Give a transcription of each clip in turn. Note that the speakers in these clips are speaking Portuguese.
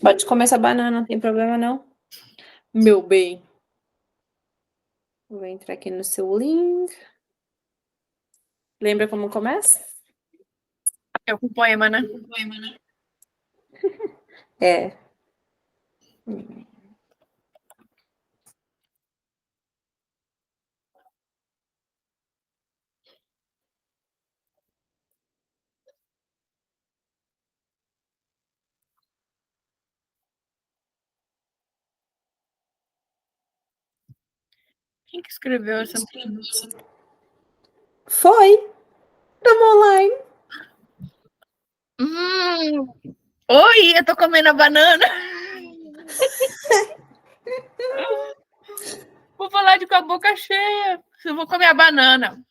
Pode comer essa banana, não tem problema não. Meu bem. Vou entrar aqui no seu link. Lembra como começa? É um poema, né? É. Quem que escreveu essa? Foi. Tamo online. Oi, eu tô comendo a banana. Vou falar com a boca cheia. Eu vou comer a banana.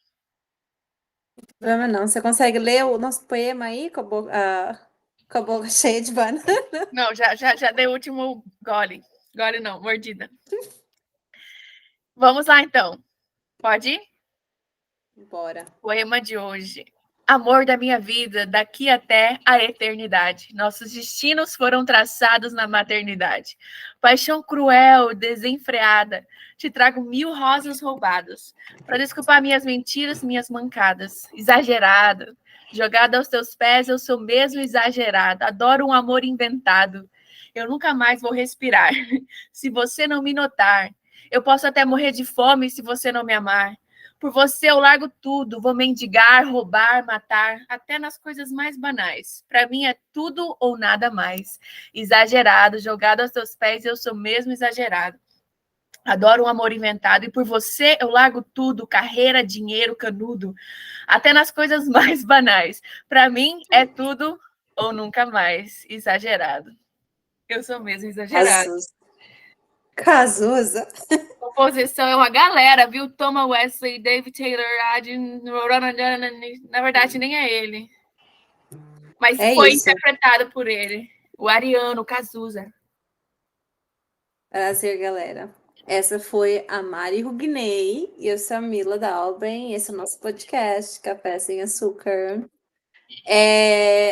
Não tem problema não. Você consegue ler o nosso poema aí com a boca cheia de banana? Não, já dei o último gole. Gole não, mordida. Vamos lá, então. Pode ir? Bora. Poema de hoje. Amor da minha vida, daqui até a eternidade. Nossos destinos foram traçados na maternidade. Paixão cruel, desenfreada. Te trago 1000 rosas roubadas. Para desculpar minhas mentiras, minhas mancadas. Exagerado. Jogada aos teus pés, eu sou mesmo exagerado. Adoro um amor inventado. Eu nunca mais vou respirar se você não me notar. Eu posso até morrer de fome se você não me amar. Por você eu largo tudo, vou mendigar, roubar, matar, até nas coisas mais banais. Para mim é tudo ou nada mais. Exagerado, jogado aos teus pés, eu sou mesmo exagerado. Adoro um amor inventado e por você eu largo tudo, carreira, dinheiro, canudo, até nas coisas mais banais. Para mim é tudo ou nunca mais. Exagerado. Eu sou mesmo exagerado. Cazuza. Composição é uma galera, viu? Thomas Wesley, David Taylor, na verdade nem é ele, mas É foi isso. interpretado por ele, o Ariano Cazuza. Prazer, galera. Essa foi a Mari Rugney e eu sou a Mila Dalben. Esse é o nosso podcast, Café Sem Açúcar.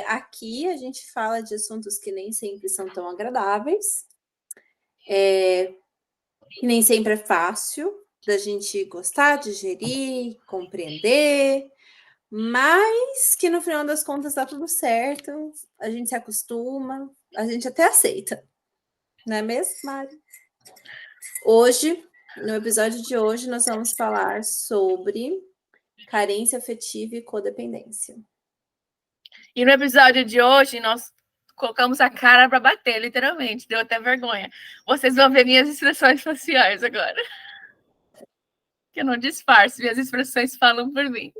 Aqui a gente fala de assuntos que nem sempre são tão agradáveis, que nem sempre é fácil da gente gostar, digerir, compreender, mas que no final das contas dá tudo certo, a gente se acostuma, a gente até aceita, não é mesmo, Mari? Hoje, no episódio de hoje, nós vamos falar sobre carência afetiva e codependência. E no episódio de hoje nós colocamos a cara para bater, literalmente, deu até vergonha. Vocês vão ver minhas expressões faciais agora. Que eu não disfarço, minhas expressões falam por mim.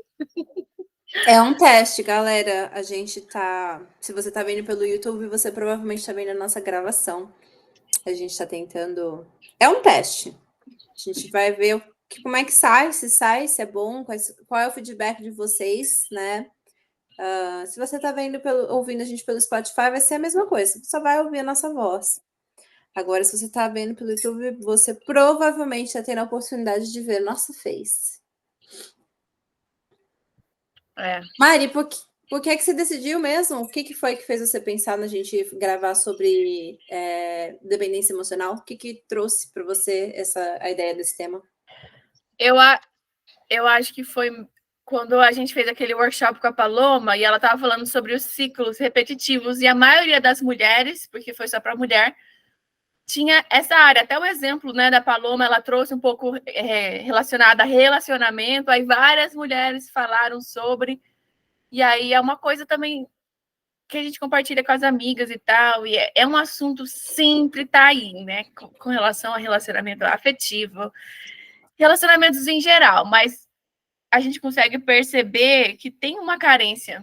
É um teste, galera. A gente tá. Se você tá vendo pelo YouTube, você provavelmente tá vendo a nossa gravação. A gente tá tentando. É um teste. A gente vai ver como é que sai, se é bom, qual é o feedback de vocês, né? Se você tá ouvindo a gente pelo Spotify, vai ser a mesma coisa. Você só vai ouvir a nossa voz. Agora, se você tá vendo pelo YouTube, você provavelmente tá tendo a oportunidade de ver nossa face. Mari, por que você decidiu mesmo? O que foi que fez você pensar na gente gravar sobre dependência emocional? O que trouxe para você a ideia desse tema? Eu acho que foi quando a gente fez aquele workshop com a Paloma e ela estava falando sobre os ciclos repetitivos e a maioria das mulheres, porque foi só para mulher, tinha essa área. Até o exemplo, né, da Paloma, ela trouxe um pouco relacionado a relacionamento, aí várias mulheres falaram sobre, e aí é uma coisa também que a gente compartilha com as amigas e tal, e é um assunto sempre tá aí, né, com relação a relacionamento afetivo, relacionamentos em geral, mas a gente consegue perceber que tem uma carência.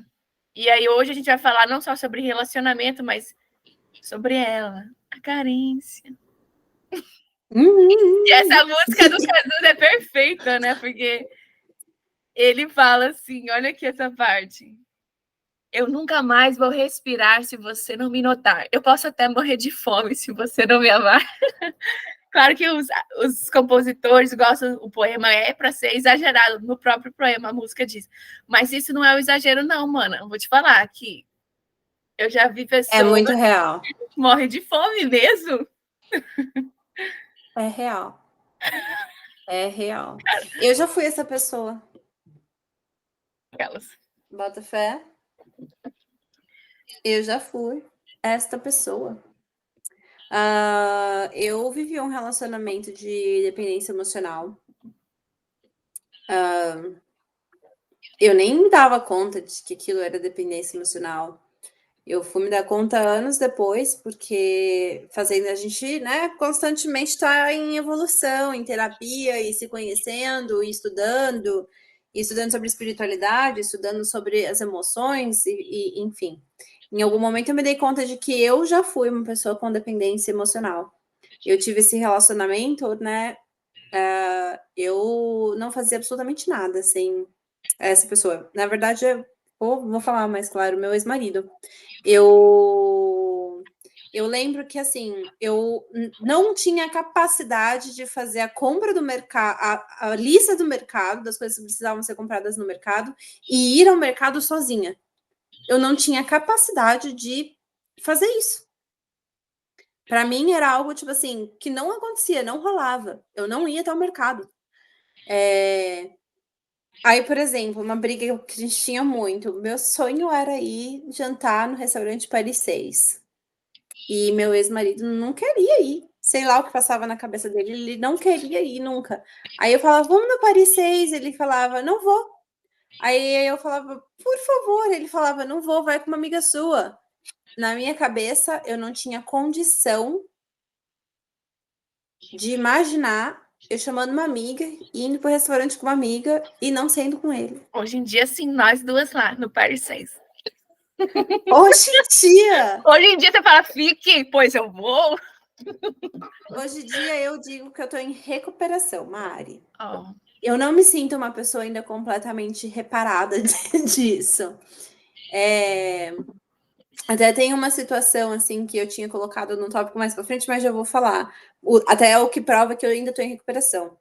E aí hoje a gente vai falar não só sobre relacionamento, mas sobre ela, a carência. E essa música do Cazuza é perfeita, né? Porque ele fala assim, olha aqui essa parte. Eu nunca mais vou respirar se você não me notar. Eu posso até morrer de fome se você não me amar. Claro que os compositores gostam, o poema é para ser exagerado, no próprio poema a música diz. Mas isso não é o exagero, não, mano. Eu vou te falar que Eu já vi pessoas É muito real. que morrem de fome mesmo. É real. É real. Eu já fui essa pessoa. Aquelas. Bota fé. Eu já fui esta pessoa. Eu vivi um relacionamento de dependência emocional. Eu nem me dava conta de que aquilo era dependência emocional. Eu fui me dar conta anos depois, porque fazendo a gente, né, constantemente está em evolução, em terapia e se conhecendo, e estudando sobre espiritualidade, estudando sobre as emoções e enfim. Em algum momento eu me dei conta de que eu já fui uma pessoa com dependência emocional. Eu tive esse relacionamento, né? Eu não fazia absolutamente nada sem essa pessoa. Na verdade, vou falar mais claro, meu ex-marido. Eu lembro que, assim, eu não tinha capacidade de fazer a compra do mercado, a lista do mercado, das coisas que precisavam ser compradas no mercado, e ir ao mercado sozinha. Eu não tinha capacidade de fazer isso. Para mim era algo, tipo assim, que não acontecia, não rolava. Eu não ia até o mercado. Aí, por exemplo, uma briga que a gente tinha muito. Meu sonho era ir jantar no restaurante Paris 6. E meu ex-marido não queria ir. Sei lá o que passava na cabeça dele, ele não queria ir nunca. Aí eu falava, vamos no Paris 6. Ele falava, não vou. Aí eu falava, por favor. Ele falava, não vou, vai com uma amiga sua. Na minha cabeça, eu não tinha condição de imaginar eu chamando uma amiga, indo pro restaurante com uma amiga e não saindo com ele. Hoje em dia, sim, nós duas lá no Paris 6. Hoje em dia! Hoje em dia você fala, fique, pois eu vou. Hoje em dia eu digo que eu tô em recuperação, Mari. Oh. Eu não me sinto uma pessoa ainda completamente reparada disso. Até tem uma situação assim que eu tinha colocado no tópico mais para frente, mas já vou falar. Até é o que prova que eu ainda estou em recuperação.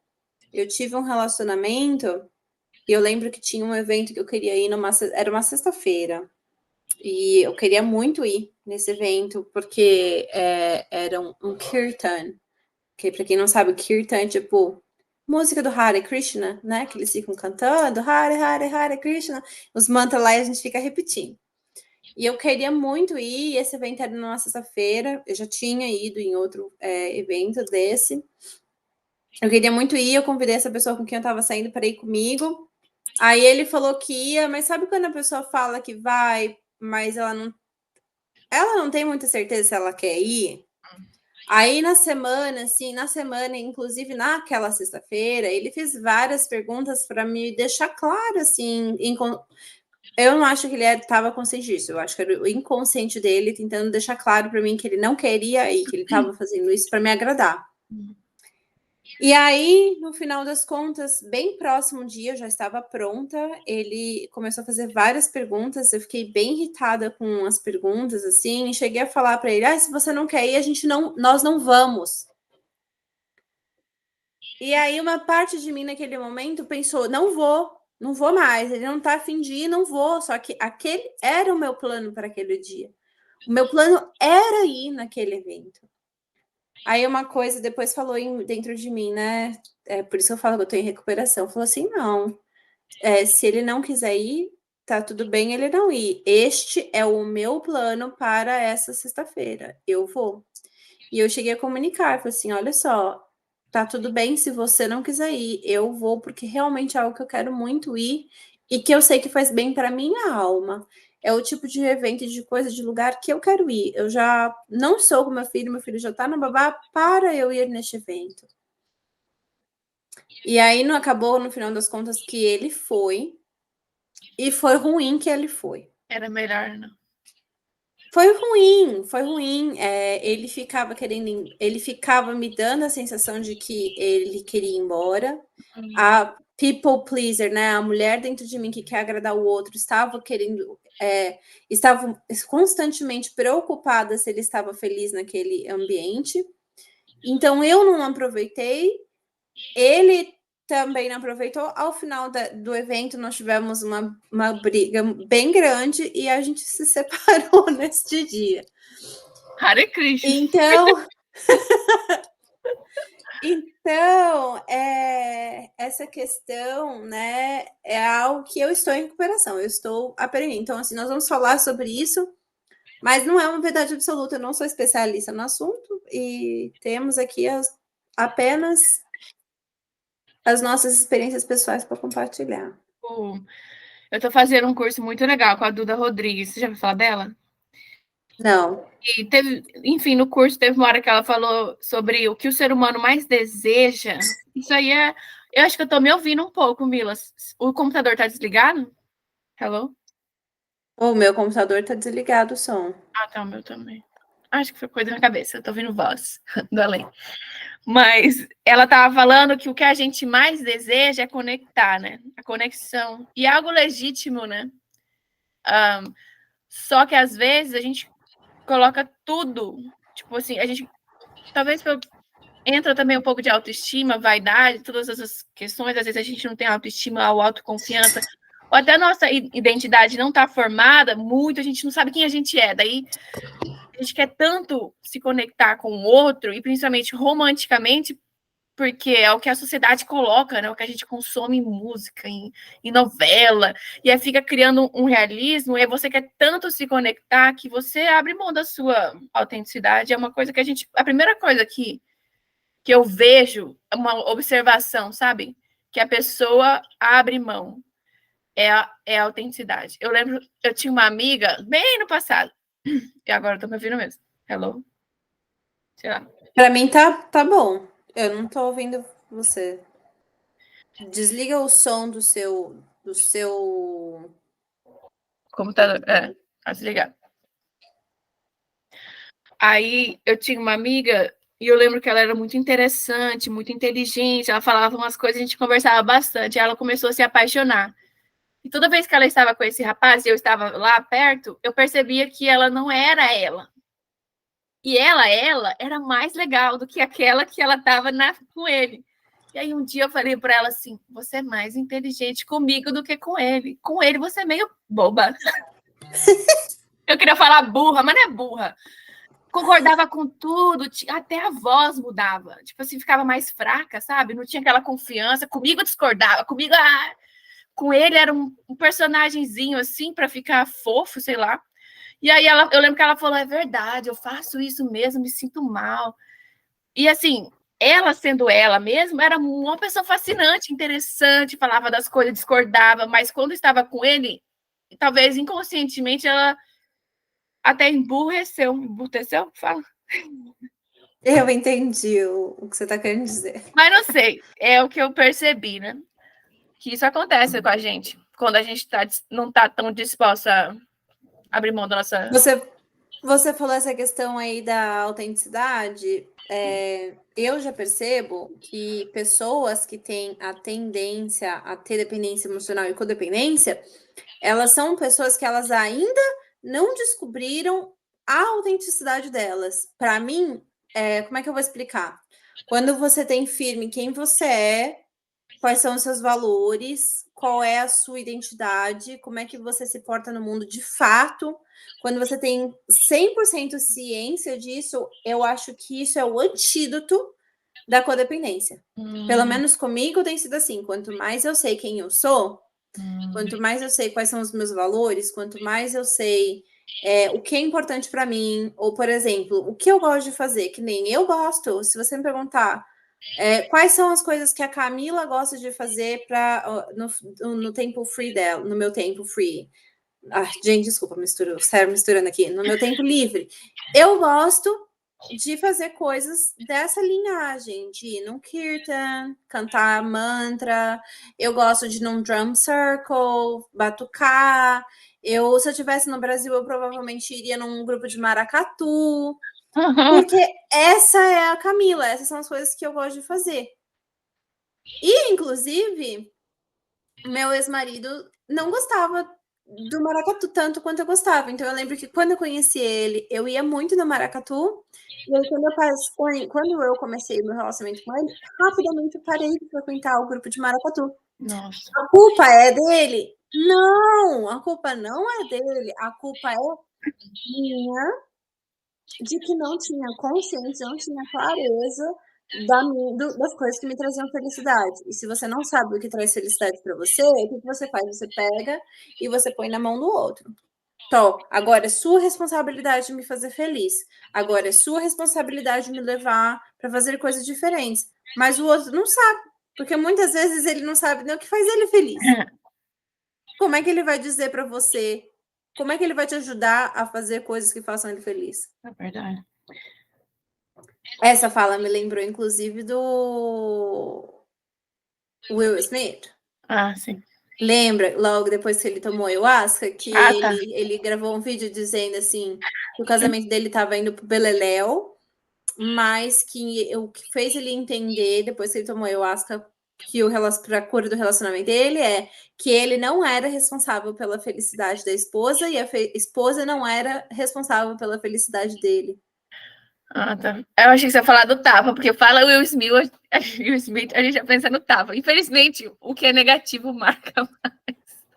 Eu tive um relacionamento e eu lembro que tinha um evento que eu queria ir era uma sexta-feira. E eu queria muito ir nesse evento, porque era um kirtan. Que para quem não sabe, o kirtan é tipo música do Hare Krishna, né? Que eles ficam cantando Hare, Hare, Hare Krishna. Os mantras lá e a gente fica repetindo. E eu queria muito ir, e esse evento era numa sexta-feira, eu já tinha ido em outro evento desse. Eu queria muito ir, eu convidei essa pessoa com quem eu estava saindo para ir comigo. Aí ele falou que ia, mas sabe quando a pessoa fala que vai, mas ela não tem muita certeza se ela quer ir? Aí na semana, inclusive naquela sexta-feira, ele fez várias perguntas para me deixar claro, assim, eu não acho que ele estava consciente disso, eu acho que era o inconsciente dele tentando deixar claro para mim que ele não queria ir, que ele estava fazendo isso para me agradar. E aí, no final das contas, bem próximo dia, eu já estava pronta, ele começou a fazer várias perguntas, eu fiquei bem irritada com as perguntas, assim, e cheguei a falar para ele, se você não quer ir, nós não vamos. E aí uma parte de mim naquele momento pensou, não vou mais, ele não tá afim de ir, não vou, só que aquele era o meu plano para aquele dia. O meu plano era ir naquele evento. Aí uma coisa depois falou dentro de mim, né? Por isso que eu falo que eu tô em recuperação. Falou assim, não, se ele não quiser ir, tá tudo bem ele não ir. Este é o meu plano para essa sexta-feira. Eu vou. E eu cheguei a comunicar, falei assim, olha só, tá tudo bem se você não quiser ir, eu vou porque realmente é algo que eu quero muito ir e que eu sei que faz bem para minha alma. É o tipo de evento, de coisa, de lugar que eu quero ir. Eu já não sou com meu filho já tá no babá para eu ir neste evento. E aí não acabou, no final das contas, que ele foi, e foi ruim que ele foi. Era melhor, não. Foi ruim. Ele ficava me dando a sensação de que ele queria ir embora. A people pleaser, né? A mulher dentro de mim que quer agradar o outro estava constantemente preocupada se ele estava feliz naquele ambiente. Então eu não aproveitei. Ele também não aproveitou. Ao final do evento, nós tivemos uma briga bem grande e a gente se separou neste dia. Hare Krishna. Então, essa questão, né, é algo que eu estou em recuperação, eu estou aprendendo. Então, assim, nós vamos falar sobre isso, mas não é uma verdade absoluta, eu não sou especialista no assunto e temos aqui apenas as nossas experiências pessoais para compartilhar. Eu tô fazendo um curso muito legal com a Duda Rodrigues. Você já ouviu falar dela? Não. E teve, enfim, no curso teve uma hora que ela falou sobre o que o ser humano mais deseja. Isso aí é. Eu acho que eu tô me ouvindo um pouco, Milas. O computador tá desligado? Hello? O meu computador tá desligado o som. Ah, tá, o meu também. Acho que foi coisa na cabeça. Eu tô ouvindo voz do além. Mas ela estava falando que o que a gente mais deseja é conectar, né? A conexão. E é algo legítimo, né? Só que às vezes a gente coloca tudo. Tipo assim, a gente. Talvez entra também um pouco de autoestima, vaidade, todas essas questões. Às vezes a gente não tem autoestima ou autoconfiança. Ou até a nossa identidade não está formada muito, a gente não sabe quem a gente é. Daí a gente quer tanto se conectar com o outro, e principalmente romanticamente, porque é o que a sociedade coloca, né? O que a gente consome em música, em novela, e aí fica criando um realismo, e aí você quer tanto se conectar que você abre mão da sua autenticidade. É uma coisa que a primeira coisa que eu vejo, uma observação, sabe? Que a pessoa abre mão, é a autenticidade. Eu lembro, eu tinha uma amiga, bem no passado, e agora eu tô me ouvindo mesmo. Hello? Sei lá. Para mim tá bom. Eu não tô ouvindo você. Desliga o som do seu Computador, tá desligado. Aí eu tinha uma amiga e eu lembro que ela era muito interessante, muito inteligente, ela falava umas coisas, a gente conversava bastante, ela começou a se apaixonar. E toda vez que ela estava com esse rapaz e eu estava lá perto, eu percebia que ela não era ela. E ela era mais legal do que aquela que ela estava com ele. E aí um dia eu falei para ela assim: você é mais inteligente comigo do que com ele. Com ele você é meio boba. Eu queria falar burra, mas não é burra. Concordava com tudo, até a voz mudava. Tipo assim, ficava mais fraca, sabe? Não tinha aquela confiança. Comigo discordava, comigo. Com ele era um personagemzinho assim, para ficar fofo, sei lá. E aí eu lembro que ela falou: é verdade, eu faço isso mesmo, me sinto mal. E assim, ela sendo ela mesma, era uma pessoa fascinante, interessante, falava das coisas, discordava, mas quando estava com ele, talvez inconscientemente ela até emburreceu. Emburreceu? Fala. Eu entendi o que você está querendo dizer. Mas não sei, é o que eu percebi, né? Que isso acontece com a gente, quando a gente não está tão disposta a abrir mão da nossa. Você falou essa questão aí da autenticidade. Eu já percebo que pessoas que têm a tendência a ter dependência emocional e codependência, elas são pessoas que elas ainda não descobriram a autenticidade delas. Para mim, como é que eu vou explicar? Quando você tem firme quem você é, quais são os seus valores, qual é a sua identidade, como é que você se porta no mundo de fato. Quando você tem 100% ciência disso, eu acho que isso é o antídoto da codependência. Pelo menos comigo tem sido assim. Quanto mais eu sei quem eu sou, quanto mais eu sei quais são os meus valores, quanto mais eu sei o que é importante para mim, ou, por exemplo, o que eu gosto de fazer, que nem eu gosto. Se você me perguntar quais são as coisas que a Camila gosta de fazer no tempo free dela, no meu tempo free? Gente, desculpa, misturando aqui. No meu tempo livre, eu gosto de fazer coisas dessa linhagem, de ir num kirtan, cantar mantra. Eu gosto de ir num drum circle, batucar. Se eu estivesse no Brasil, eu provavelmente iria num grupo de maracatu. Porque essa é a Camila, essas são as coisas que eu gosto de fazer. E, inclusive, meu ex-marido não gostava do maracatu tanto quanto eu gostava. Então, eu lembro que quando eu conheci ele, eu ia muito no maracatu. E aí, quando eu comecei meu relacionamento com ele, rapidamente eu parei de frequentar o grupo de maracatu. Nossa. A culpa é dele? Não, a culpa não é dele, a culpa é minha de que não tinha consciência, não tinha clareza das coisas que me traziam felicidade. E se você não sabe o que traz felicidade para você, o que você faz? Você pega e você põe na mão do outro. Então, agora é sua responsabilidade de me fazer feliz. Agora é sua responsabilidade de me levar para fazer coisas diferentes. Mas o outro não sabe, porque muitas vezes ele não sabe nem o que faz ele feliz. Como é que ele vai dizer para você? Como é que ele vai te ajudar a fazer coisas que façam ele feliz? É verdade. Essa fala me lembrou, inclusive, do Will Smith. Ah, sim. Lembra, logo depois que ele tomou ayahuasca, que Tá. ele gravou um vídeo dizendo assim que o casamento dele estava indo pro beleléu, mas que o que fez ele entender, depois que ele tomou ayahuasca, que para a cura do relacionamento dele é que ele não era responsável pela felicidade da esposa e a esposa não era responsável pela felicidade dele. Ah, tá. Eu achei que você ia falar do tapa, porque fala Will Smith, Will Smith, a gente já pensa no tapa. Infelizmente, o que é negativo marca.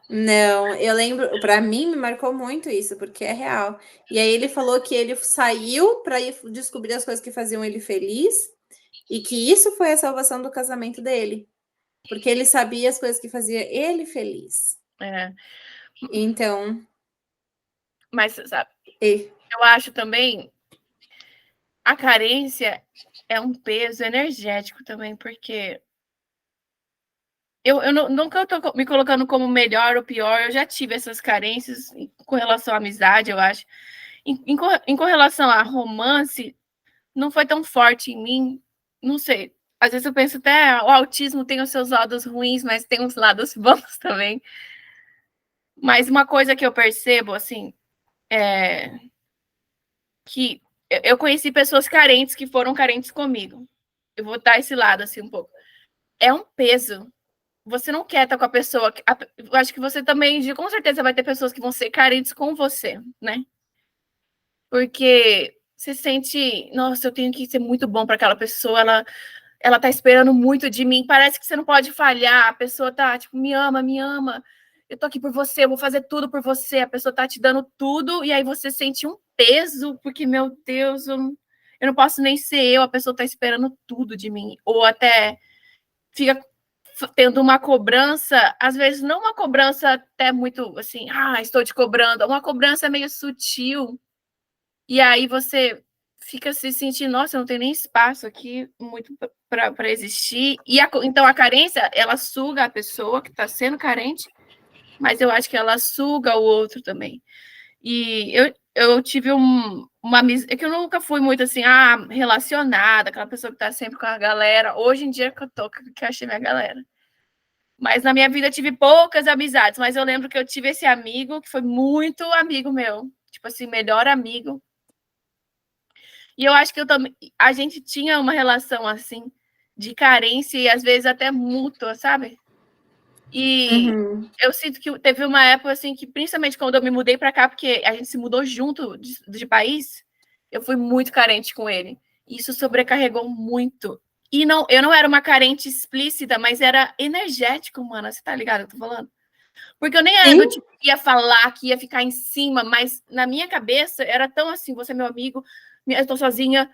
Não, eu lembro, para mim me marcou muito isso, porque é real. E aí ele falou que ele saiu para ir descobrir as coisas que faziam ele feliz e que isso foi a salvação do casamento dele, porque ele sabia as coisas que fazia ele feliz. É, Então, mas, sabe, e- eu acho também a carência é um peso energético também, porque eu nunca estou me colocando como melhor ou pior, eu já tive essas carências com relação à amizade, eu acho. Em correlação a romance, não foi tão forte em mim, não sei. Às vezes eu penso até o autismo tem os seus lados ruins, mas tem os lados bons também. Mas uma coisa que eu percebo, assim, é que eu conheci pessoas carentes que foram carentes comigo. Eu vou dar esse lado, assim, um pouco. É um peso. Você não quer estar com a pessoa. Eu acho que você também, com certeza, vai ter pessoas que vão ser carentes com você, né? Porque você sente, nossa, eu tenho que ser muito bom para aquela pessoa, ela tá esperando muito de mim, parece que você não pode falhar, a pessoa tá, tipo, me ama, eu tô aqui por você, eu vou fazer tudo por você, a pessoa tá te dando tudo, e aí você sente um peso, porque, meu Deus, eu não posso nem ser eu, a pessoa tá esperando tudo de mim, ou até fica tendo uma cobrança, às vezes não uma cobrança até muito, assim, estou te cobrando, uma cobrança meio sutil, e aí você fica se sentindo, nossa, eu não tenho nem espaço aqui muito para existir. Então a carência, ela suga a pessoa que está sendo carente, mas eu acho que ela suga o outro também. E eu tive uma amizade, é que eu nunca fui muito assim, relacionada, aquela pessoa que está sempre com a galera. Hoje em dia que eu tô, que eu achei minha galera. Mas na minha vida eu tive poucas amizades, mas eu lembro que eu tive esse amigo que foi muito amigo meu, tipo assim, melhor amigo. E eu acho que a gente tinha uma relação assim de carência e às vezes até mútua, sabe? E eu sinto que teve uma época assim que, principalmente quando eu me mudei para cá, porque a gente se mudou junto de país, eu fui muito carente com ele. Isso sobrecarregou muito. E não, eu não era uma carente explícita, mas era energético, mano. Você tá ligado? Eu tô falando. Porque eu nem era do tipo que ia falar, que ia ficar em cima, mas na minha cabeça era tão assim: você é meu amigo, eu tô sozinha,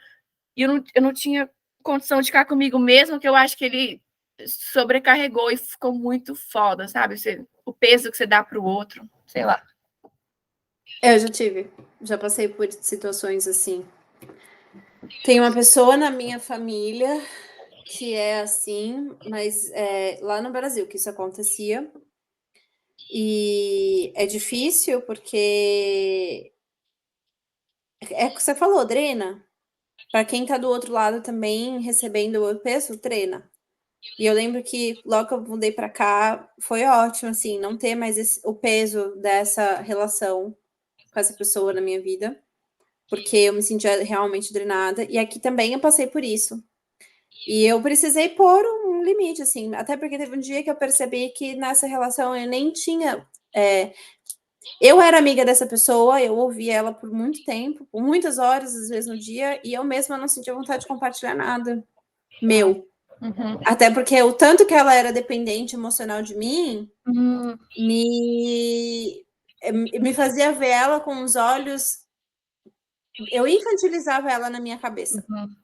e eu não tinha condição de ficar comigo mesmo, que eu acho que ele sobrecarregou e ficou muito foda, sabe? O peso que você dá pro outro, sei lá. eu já passei por situações assim. Tem uma pessoa na minha família que é assim, mas lá no Brasil que isso acontecia. E é difícil porque é o que você falou, drena. Para quem tá do outro lado também recebendo o peso, treina. E eu lembro que logo que eu mudei para cá, foi ótimo, assim, não ter mais o peso dessa relação com essa pessoa na minha vida, porque eu me sentia realmente drenada. E aqui também eu passei por isso. E eu precisei pôr um limite, assim, até porque teve um dia que eu percebi que nessa relação eu nem tinha. Eu era amiga dessa pessoa, eu ouvi ela por muito tempo, por muitas horas, às vezes no dia, e eu mesma não sentia vontade de compartilhar nada meu. Uhum. Até porque o tanto que ela era dependente emocional de mim Uhum. me fazia ver ela com os olhos. Eu infantilizava ela na minha cabeça. Uhum.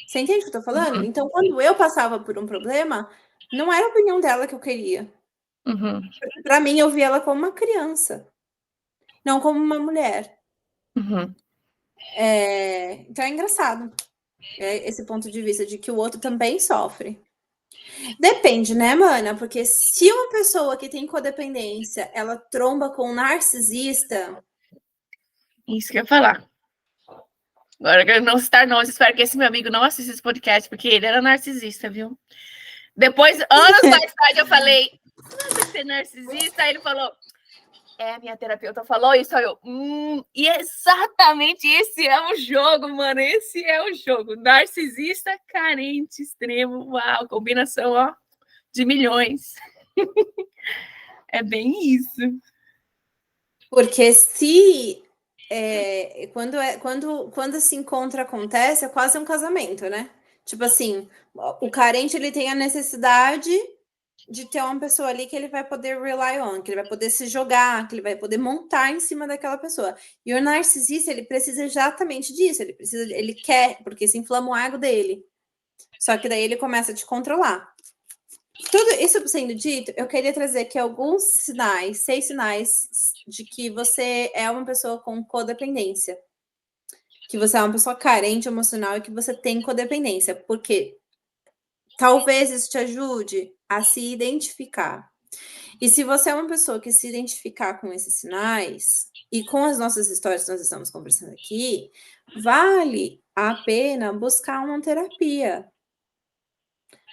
Você entende o que eu tô falando? Uhum. Então, quando eu passava por um problema, não era a opinião dela que eu queria. Uhum. Para mim, eu via ela como uma criança, não como uma mulher. Uhum. Então é engraçado esse ponto de vista de que o outro também sofre. Depende, né, mana? Porque se uma pessoa que tem codependência, ela tromba com um narcisista. Isso que eu ia falar. Agora que eu não citar nomes, espero que esse meu amigo não assista esse podcast, porque ele era narcisista, viu? Depois, anos mais tarde, eu falei, você é narcisista? Aí ele falou, a minha terapeuta falou isso, aí eu, e exatamente esse é o jogo, mano, esse é o jogo. Narcisista, carente, extremo, uau, combinação, ó, de milhões. É bem isso. Porque se quando esse encontro acontece, é quase um casamento, né? Tipo assim, o carente ele tem a necessidade de ter uma pessoa ali que ele vai poder rely on, que ele vai poder se jogar, que ele vai poder montar em cima daquela pessoa. E o narcisista, ele precisa exatamente disso, ele quer, porque se inflama o ego dele. Só que daí ele começa a te controlar. Tudo isso sendo dito, eu queria trazer aqui alguns sinais, 6 sinais de que você é uma pessoa com codependência. Que você é uma pessoa carente emocional e que você tem codependência. Porque talvez isso te ajude a se identificar. E se você é uma pessoa que se identificar com esses sinais, e com as nossas histórias que nós estamos conversando aqui, vale a pena buscar uma terapia.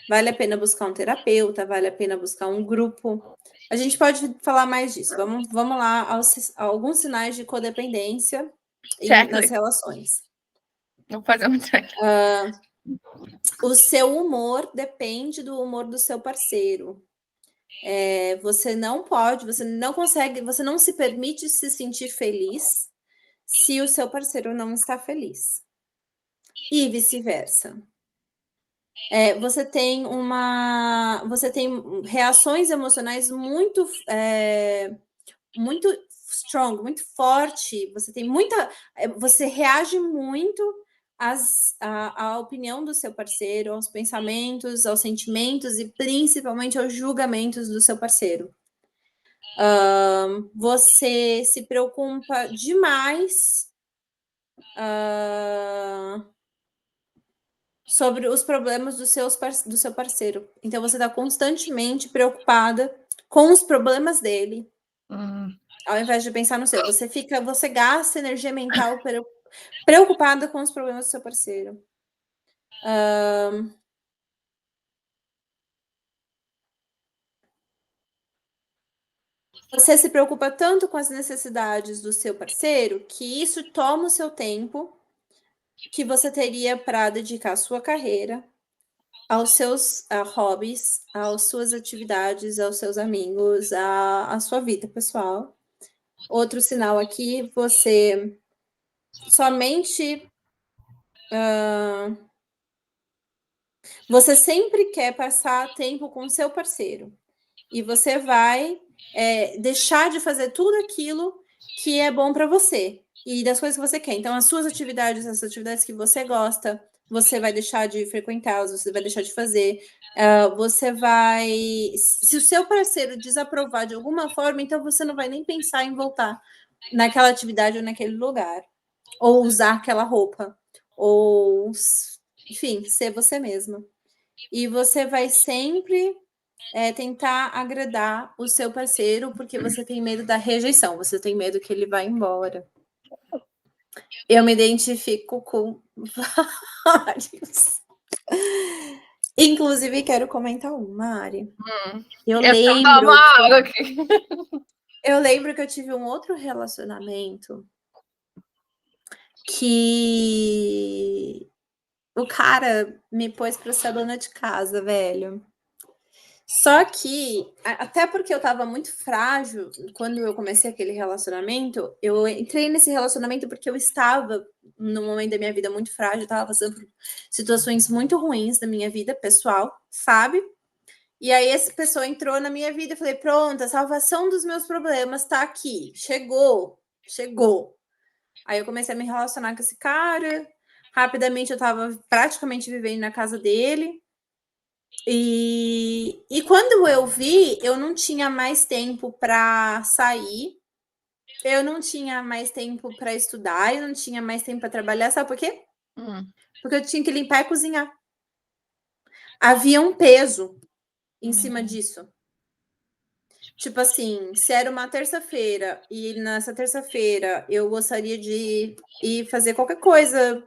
Vale a pena buscar um terapeuta, vale a pena buscar um grupo. A gente pode falar mais disso. Vamos lá a alguns sinais de codependência nas Checklist. relações. Vou fazer um checklist. O seu humor depende do humor do seu parceiro. Você não pode, você não consegue, você não se permite se sentir feliz se o seu parceiro não está feliz. E vice-versa. Você tem reações emocionais muito strong, muito forte. Você reage muito à opinião do seu parceiro, aos pensamentos, aos sentimentos e principalmente aos julgamentos do seu parceiro. Você se preocupa demais sobre os problemas do seu parceiro. Então, você está constantemente preocupada com os problemas dele, ao invés de pensar no seu. Você gasta energia mental preocupada com os problemas do seu parceiro. Você se preocupa tanto com as necessidades do seu parceiro que isso toma o seu tempo que você teria para dedicar à sua carreira, aos seus hobbies, às suas atividades, aos seus amigos, à sua vida pessoal. Outro sinal aqui, você somente você sempre quer passar tempo com o seu parceiro e você vai deixar de fazer tudo aquilo que é bom para você e das coisas que você quer. Então, as suas atividades, as atividades que você gosta, você vai deixar de frequentá-las, você vai deixar de fazer. Você vai. Se o seu parceiro desaprovar de alguma forma, então você não vai nem pensar em voltar naquela atividade ou naquele lugar, ou usar aquela roupa, ou, enfim, ser você mesma. E você vai sempre tentar agradar o seu parceiro, porque você tem medo da rejeição, você tem medo que ele vá embora. Eu me identifico com vários. Inclusive, quero comentar uma, Mari. Eu lembro que eu tive um outro relacionamento que o cara me pôs para ser dona de casa, velho. Só que, até porque eu estava muito frágil, quando eu comecei aquele relacionamento, eu entrei nesse relacionamento porque eu estava num momento da minha vida muito frágil, eu estava passando por situações muito ruins da minha vida pessoal, sabe? E aí essa pessoa entrou na minha vida, eu falei, pronto, a salvação dos meus problemas tá aqui, chegou. Aí eu comecei a me relacionar com esse cara, rapidamente eu estava praticamente vivendo na casa dele, e quando eu vi, eu não tinha mais tempo para sair, eu não tinha mais tempo para estudar, eu não tinha mais tempo para trabalhar, sabe por quê? Porque eu tinha que limpar e cozinhar. Havia um peso em cima disso. Tipo assim, se era uma terça-feira e nessa terça-feira eu gostaria de ir fazer qualquer coisa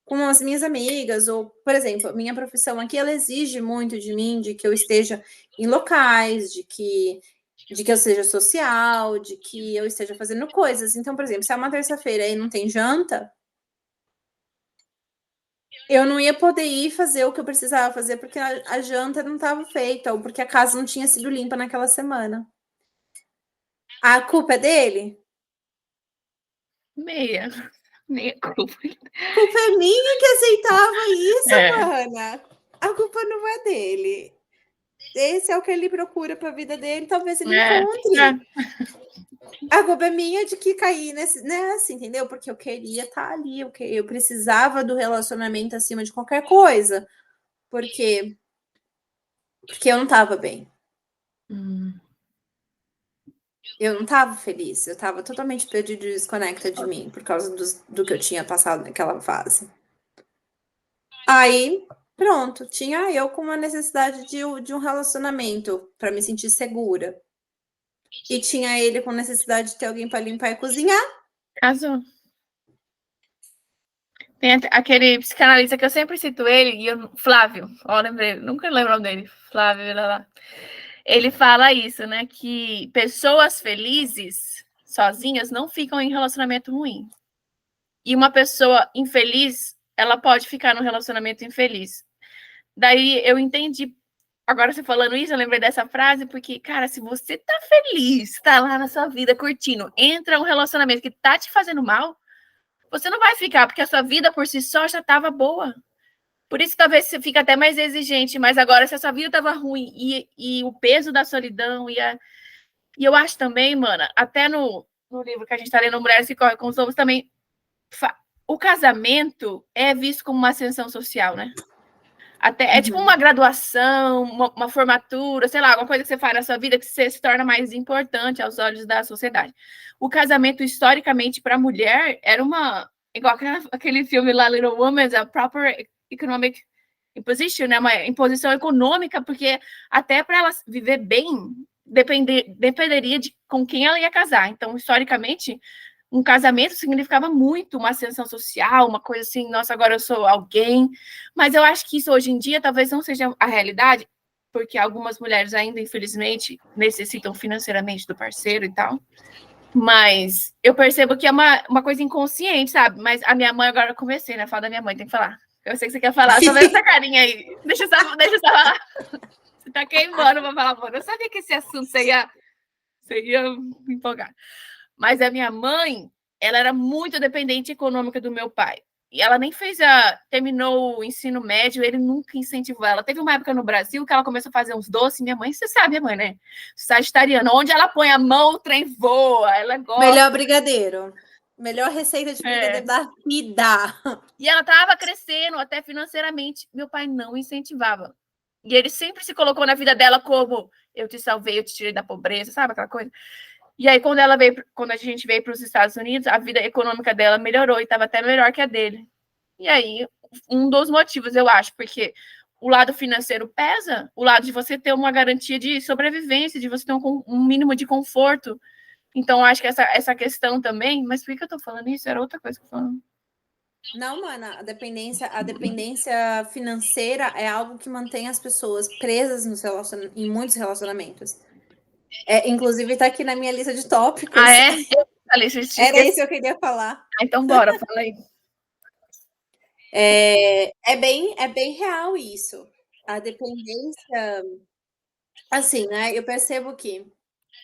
com as minhas amigas, ou, por exemplo, minha profissão aqui, ela exige muito de mim, de que eu esteja em locais, de que eu seja social, de que eu esteja fazendo coisas. Então, por exemplo, se é uma terça-feira e não tem janta, eu não ia poder ir fazer o que eu precisava fazer porque a janta não estava feita, ou porque a casa não tinha sido limpa naquela semana. A culpa é dele? Meia culpa. A culpa é minha que aceitava isso, É. mana. A culpa não é dele. Esse é o que ele procura para a vida dele, talvez ele encontre. A culpa é minha de que caí nessa, entendeu? Porque eu queria estar ali, eu precisava do relacionamento acima de qualquer coisa. Porque eu não estava bem. Eu não estava feliz. Eu estava totalmente perdida e desconecta de mim por causa do que eu tinha passado naquela fase. Aí, pronto, tinha eu com uma necessidade de um relacionamento para me sentir segura. E tinha ele com necessidade de ter alguém para limpar e cozinhar. Casou. Tem aquele psicanalista que eu sempre cito ele, Flávio, ó, lembrei, nunca lembro o nome dele, Flávio, lá. Ele fala isso, né, que pessoas felizes, sozinhas, não ficam em relacionamento ruim. E uma pessoa infeliz, ela pode ficar num relacionamento infeliz. Daí eu entendi, agora você falando isso, eu lembrei dessa frase, porque, cara, se você tá feliz, tá lá na sua vida curtindo, entra um relacionamento que tá te fazendo mal, você não vai ficar, porque a sua vida por si só já estava boa. Por isso, talvez você fique até mais exigente, mas agora, se a sua vida estava ruim e o peso da solidão e eu acho também, mana, até no livro que a gente está lendo, Mulheres que Correm com os Lobos, também, o casamento é visto como uma ascensão social, né? Até, é tipo uma graduação, uma formatura, sei lá, alguma coisa que você faz na sua vida que você se torna mais importante aos olhos da sociedade. O casamento, historicamente, para a mulher, era uma. Igual aquele filme lá, Little Women, a proper economic imposition, né? Uma imposição econômica, porque até para ela viver bem, dependeria de com quem ela ia casar. Então, historicamente, um casamento significava muito uma ascensão social, uma coisa assim, nossa, agora eu sou alguém. Mas eu acho que isso hoje em dia talvez não seja a realidade, porque algumas mulheres ainda, infelizmente, necessitam financeiramente do parceiro e tal. Mas eu percebo que é uma coisa inconsciente, sabe? Mas a minha mãe, agora eu comecei, né? Fala da minha mãe, tem que falar. Eu sei que você quer falar, só vendo essa carinha aí. Deixa eu só falar. Você tá queimando pra falar, mano. Eu sabia que esse assunto você ia me empolgar. Mas a minha mãe, ela era muito dependente econômica do meu pai. E ela nem terminou o ensino médio, ele nunca incentivou ela. Teve uma época no Brasil que ela começou a fazer uns doces. Minha mãe, você sabe, a mãe, né? Sagitariana, onde ela põe a mão, o trem voa. Ela gosta. Melhor brigadeiro. Melhor receita de brigadeiro da vida. E ela estava crescendo até financeiramente. Meu pai não incentivava. E ele sempre se colocou na vida dela como eu te salvei, eu te tirei da pobreza, sabe aquela coisa? E aí, quando a gente veio para os Estados Unidos, a vida econômica dela melhorou e estava até melhor que a dele. E aí, um dos motivos, eu acho, porque o lado financeiro pesa, o lado de você ter uma garantia de sobrevivência, de você ter um mínimo de conforto. Então, acho que essa questão também. Mas por que eu tô falando isso? Era outra coisa que eu tô falando. Não, mana, a dependência financeira é algo que mantém as pessoas presas em muitos relacionamentos. Inclusive, tá aqui na minha lista de tópicos. Ah, é? Era isso que eu queria falar. Então, bora, fala aí. É bem real isso. A dependência Assim, né? Eu percebo que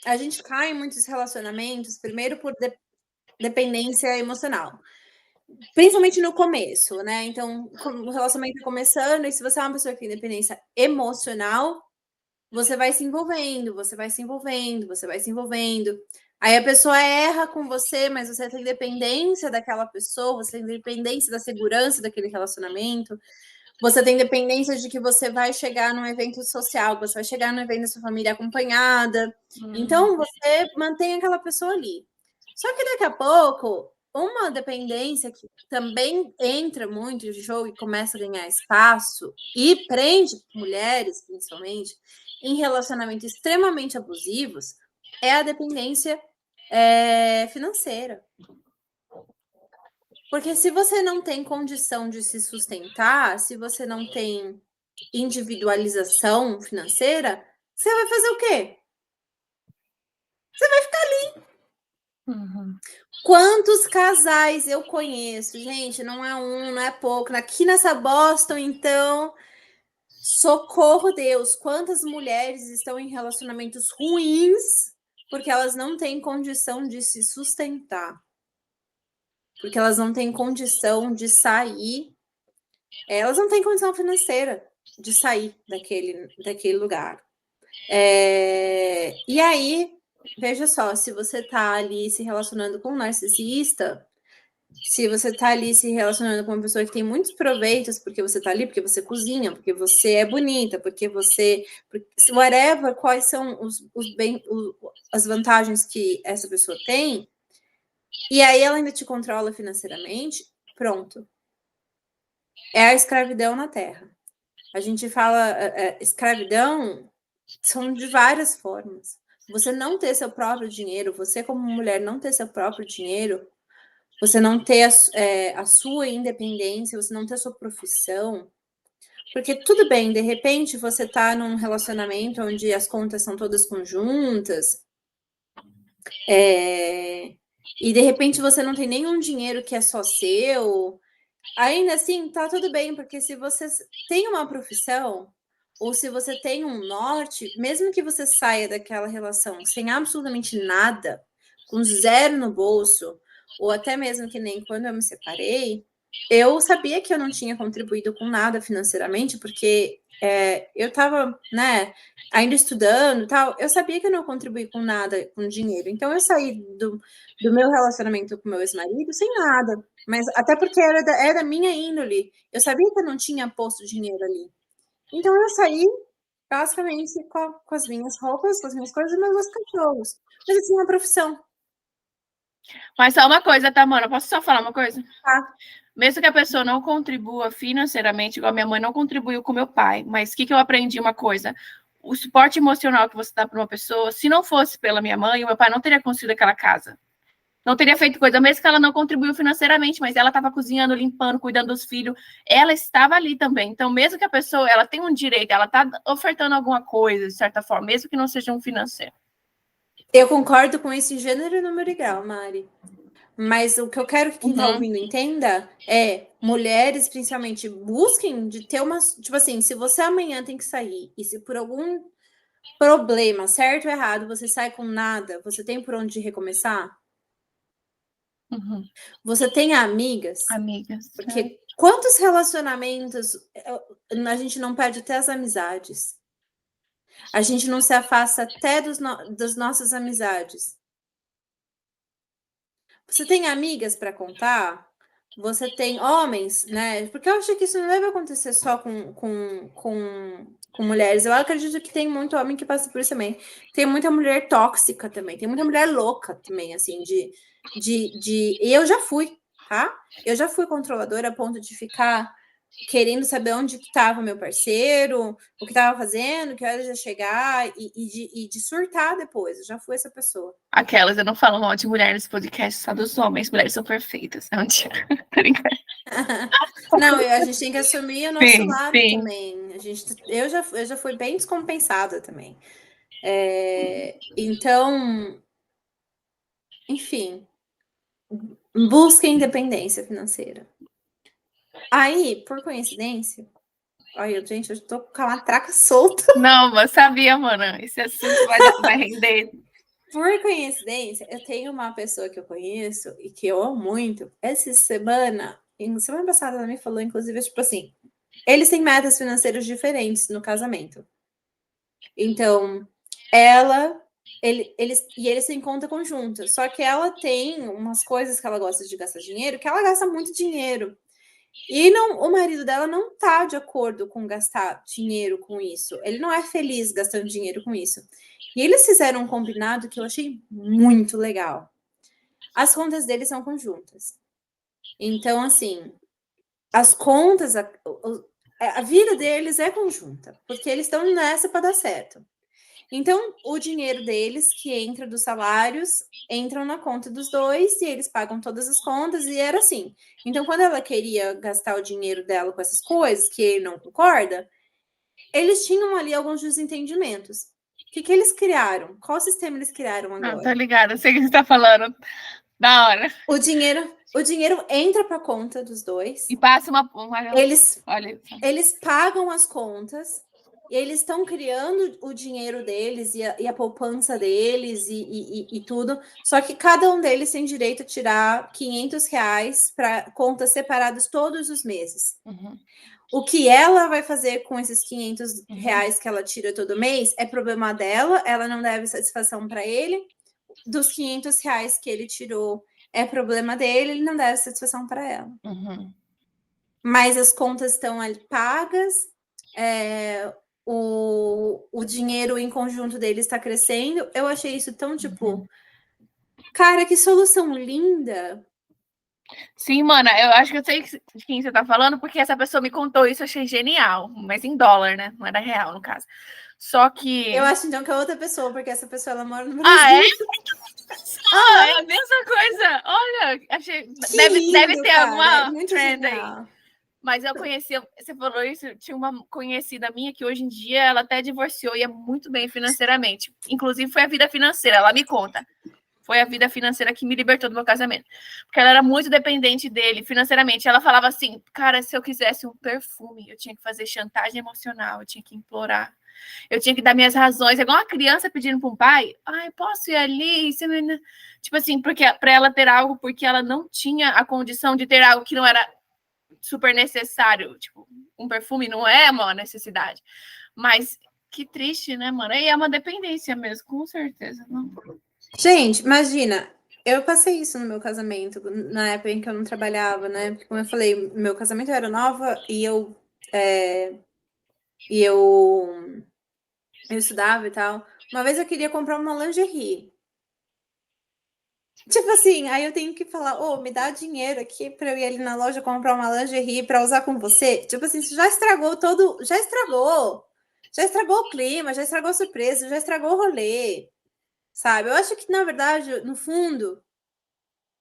a gente cai em muitos relacionamentos, primeiro por dependência emocional. Principalmente no começo, né? Então, o relacionamento tá começando, e se você é uma pessoa que tem dependência emocional, você vai se envolvendo, você vai se envolvendo, você vai se envolvendo. Aí a pessoa erra com você, mas você tem dependência daquela pessoa, você tem dependência da segurança daquele relacionamento, você tem dependência de que você vai chegar num evento social, você vai chegar no evento da sua família acompanhada. Então, você mantém aquela pessoa ali. Só que daqui a pouco, uma dependência que também entra muito de jogo e começa a ganhar espaço e prende mulheres, principalmente, em relacionamentos extremamente abusivos, é a dependência financeira. Porque se você não tem condição de se sustentar, se você não tem individualização financeira, você vai fazer o quê? Você vai ficar ali. Uhum. Quantos casais eu conheço? Gente, não é um, não é pouco. Aqui nessa Boston, então, socorro Deus, quantas mulheres estão em relacionamentos ruins porque elas não têm condição de se sustentar. Porque elas não têm condição de sair, elas não têm condição financeira de sair daquele lugar. E aí, veja só, se você tá ali se relacionando com um narcisista, se você tá ali se relacionando com uma pessoa que tem muitos proveitos, porque você tá ali, porque você cozinha, porque você é bonita, porque você. Whatever, quais são as vantagens que essa pessoa tem, e aí ela ainda te controla financeiramente, pronto. É a escravidão na Terra. A gente fala escravidão são de várias formas. Você não ter seu próprio dinheiro, você como mulher não ter seu próprio dinheiro, você não ter a sua independência, você não ter a sua profissão. Porque tudo bem, de repente você tá num relacionamento onde as contas são todas conjuntas, e de repente você não tem nenhum dinheiro que é só seu. Ainda assim, tá tudo bem, porque se você tem uma profissão, ou se você tem um norte, mesmo que você saia daquela relação sem absolutamente nada, com zero no bolso, ou até mesmo que nem quando eu me separei, eu sabia que eu não tinha contribuído com nada financeiramente, porque eu estava, né, ainda estudando e tal, eu sabia que eu não contribuí com nada com dinheiro. Então eu saí do meu relacionamento com meu ex-marido sem nada. Mas até porque era da minha índole. Eu sabia que eu não tinha posto dinheiro ali. Então eu saí basicamente com as minhas roupas, com as minhas coisas e meus dois cachorros. Mas eu tinha uma profissão. Mas só uma coisa, tá, mano? Posso só falar uma coisa? Tá. Mesmo que a pessoa não contribua financeiramente, igual minha mãe não contribuiu com meu pai, mas o que eu aprendi? Uma coisa: o suporte emocional que você dá para uma pessoa, se não fosse pela minha mãe, o meu pai não teria construído aquela casa. Não teria feito coisa, mesmo que ela não contribuiu financeiramente, mas ela estava cozinhando, limpando, cuidando dos filhos, ela estava ali também. Então, mesmo que a pessoa, ela tem um direito, ela está ofertando alguma coisa, de certa forma, mesmo que não seja um financeiro. Eu concordo com isso em gênero e número e grau, Mari. Mas o que eu quero que quem tá ouvindo entenda é mulheres, principalmente, busquem de ter uma. Tipo assim, se você amanhã tem que sair, e se por algum problema, certo ou errado, você sai com nada, você tem por onde recomeçar? Você tem amigas? Amigas. Porque quantos relacionamentos a gente não perde até as amizades? A gente não se afasta até das nossas amizades. Você tem amigas para contar? Você tem homens, né? Porque eu acho que isso não deve acontecer só com mulheres. Eu acredito que tem muito homem que passa por isso também. Tem muita mulher tóxica também. Tem muita mulher louca também, assim, E eu já fui, tá? Eu já fui controladora a ponto de ficar querendo saber onde que estava meu parceiro, o que estava fazendo, que horas ia chegar e de surtar depois. Eu já fui essa pessoa. Aquelas, eu não falo mal de mulher nesse podcast, só dos homens. Mulheres são perfeitas. Não, Não, a gente tem que assumir o nosso sim, lado sim. também. Eu já fui bem descompensada também. Então, enfim, busque independência financeira. Aí, por coincidência, Olha, gente, eu tô com a matraca solta. Não, mas sabia, mano. Esse assunto vai render. Por coincidência, eu tenho uma pessoa que eu conheço e que eu amo muito. Essa semana passada, ela me falou, inclusive, tipo assim, eles têm metas financeiras diferentes no casamento. Então, eles têm conta conjunta. Só que ela tem umas coisas que ela gosta de gastar dinheiro, que ela gasta muito dinheiro. E o marido dela não tá de acordo com gastar dinheiro com isso. Ele não é feliz gastando dinheiro com isso. E eles fizeram um combinado que eu achei muito legal. As contas deles são conjuntas. Então, assim, as contas, a vida deles é conjunta, porque eles estão nessa para dar certo. Então, o dinheiro deles, que entra dos salários, entram na conta dos dois e eles pagam todas as contas, e era assim. Então, quando ela queria gastar o dinheiro dela com essas coisas, que ele não concorda, eles tinham ali alguns desentendimentos. O que eles criaram? Qual sistema eles criaram agora? Não, tô ligada, sei o que você tá falando. Da hora. O dinheiro entra para a conta dos dois. E passa uma... Eles pagam as contas. E eles estão criando o dinheiro deles e a poupança deles e tudo. Só que cada um deles tem direito a tirar R$500 para contas separadas todos os meses. Uhum. O que ela vai fazer com esses R$500 que ela tira todo mês é problema dela. Ela não deve satisfação para ele. Dos R$500 que ele tirou é problema dele. Ele não deve satisfação para ela. Uhum. Mas as contas estão ali pagas. O dinheiro em conjunto deles está crescendo. Eu achei isso tão, tipo... Cara, que solução linda. Sim, mana, eu acho que eu sei de quem você tá falando, porque essa pessoa me contou isso, eu achei genial. Mas em dólar, né? Não era real, no caso. Só que... Eu acho, então, que é outra pessoa, porque essa pessoa, ela mora no Brasil. Ah, é? É a mesma coisa. Olha, achei... Deve ter alguma trend aí. Mas eu conheci, você falou isso, tinha uma conhecida minha que hoje em dia ela até divorciou e é muito bem financeiramente. Inclusive foi a vida financeira, ela me conta. Foi a vida financeira que me libertou do meu casamento. Porque ela era muito dependente dele financeiramente. Ela falava assim, cara, se eu quisesse um perfume, eu tinha que fazer chantagem emocional, eu tinha que implorar. Eu tinha que dar minhas razões. É igual uma criança pedindo para um pai, ai, posso ir ali? Tipo assim, porque para ela ter algo, porque ela não tinha a condição de ter algo que não era super necessário. Tipo, um perfume não é uma necessidade. Mas que triste, né, mano? E é uma dependência mesmo, com certeza. Não. Gente, imagina, eu passei isso no meu casamento, na época em que eu não trabalhava, né? Porque, como eu falei, meu casamento era nova e eu estudava e tal. Uma vez eu queria comprar uma lingerie. Tipo assim, aí eu tenho que falar, me dá dinheiro aqui para eu ir ali na loja comprar uma lingerie para usar com você. Tipo assim, isso já estragou todo, já estragou o clima, já estragou a surpresa, já estragou o rolê, sabe? Eu acho que, na verdade, no fundo,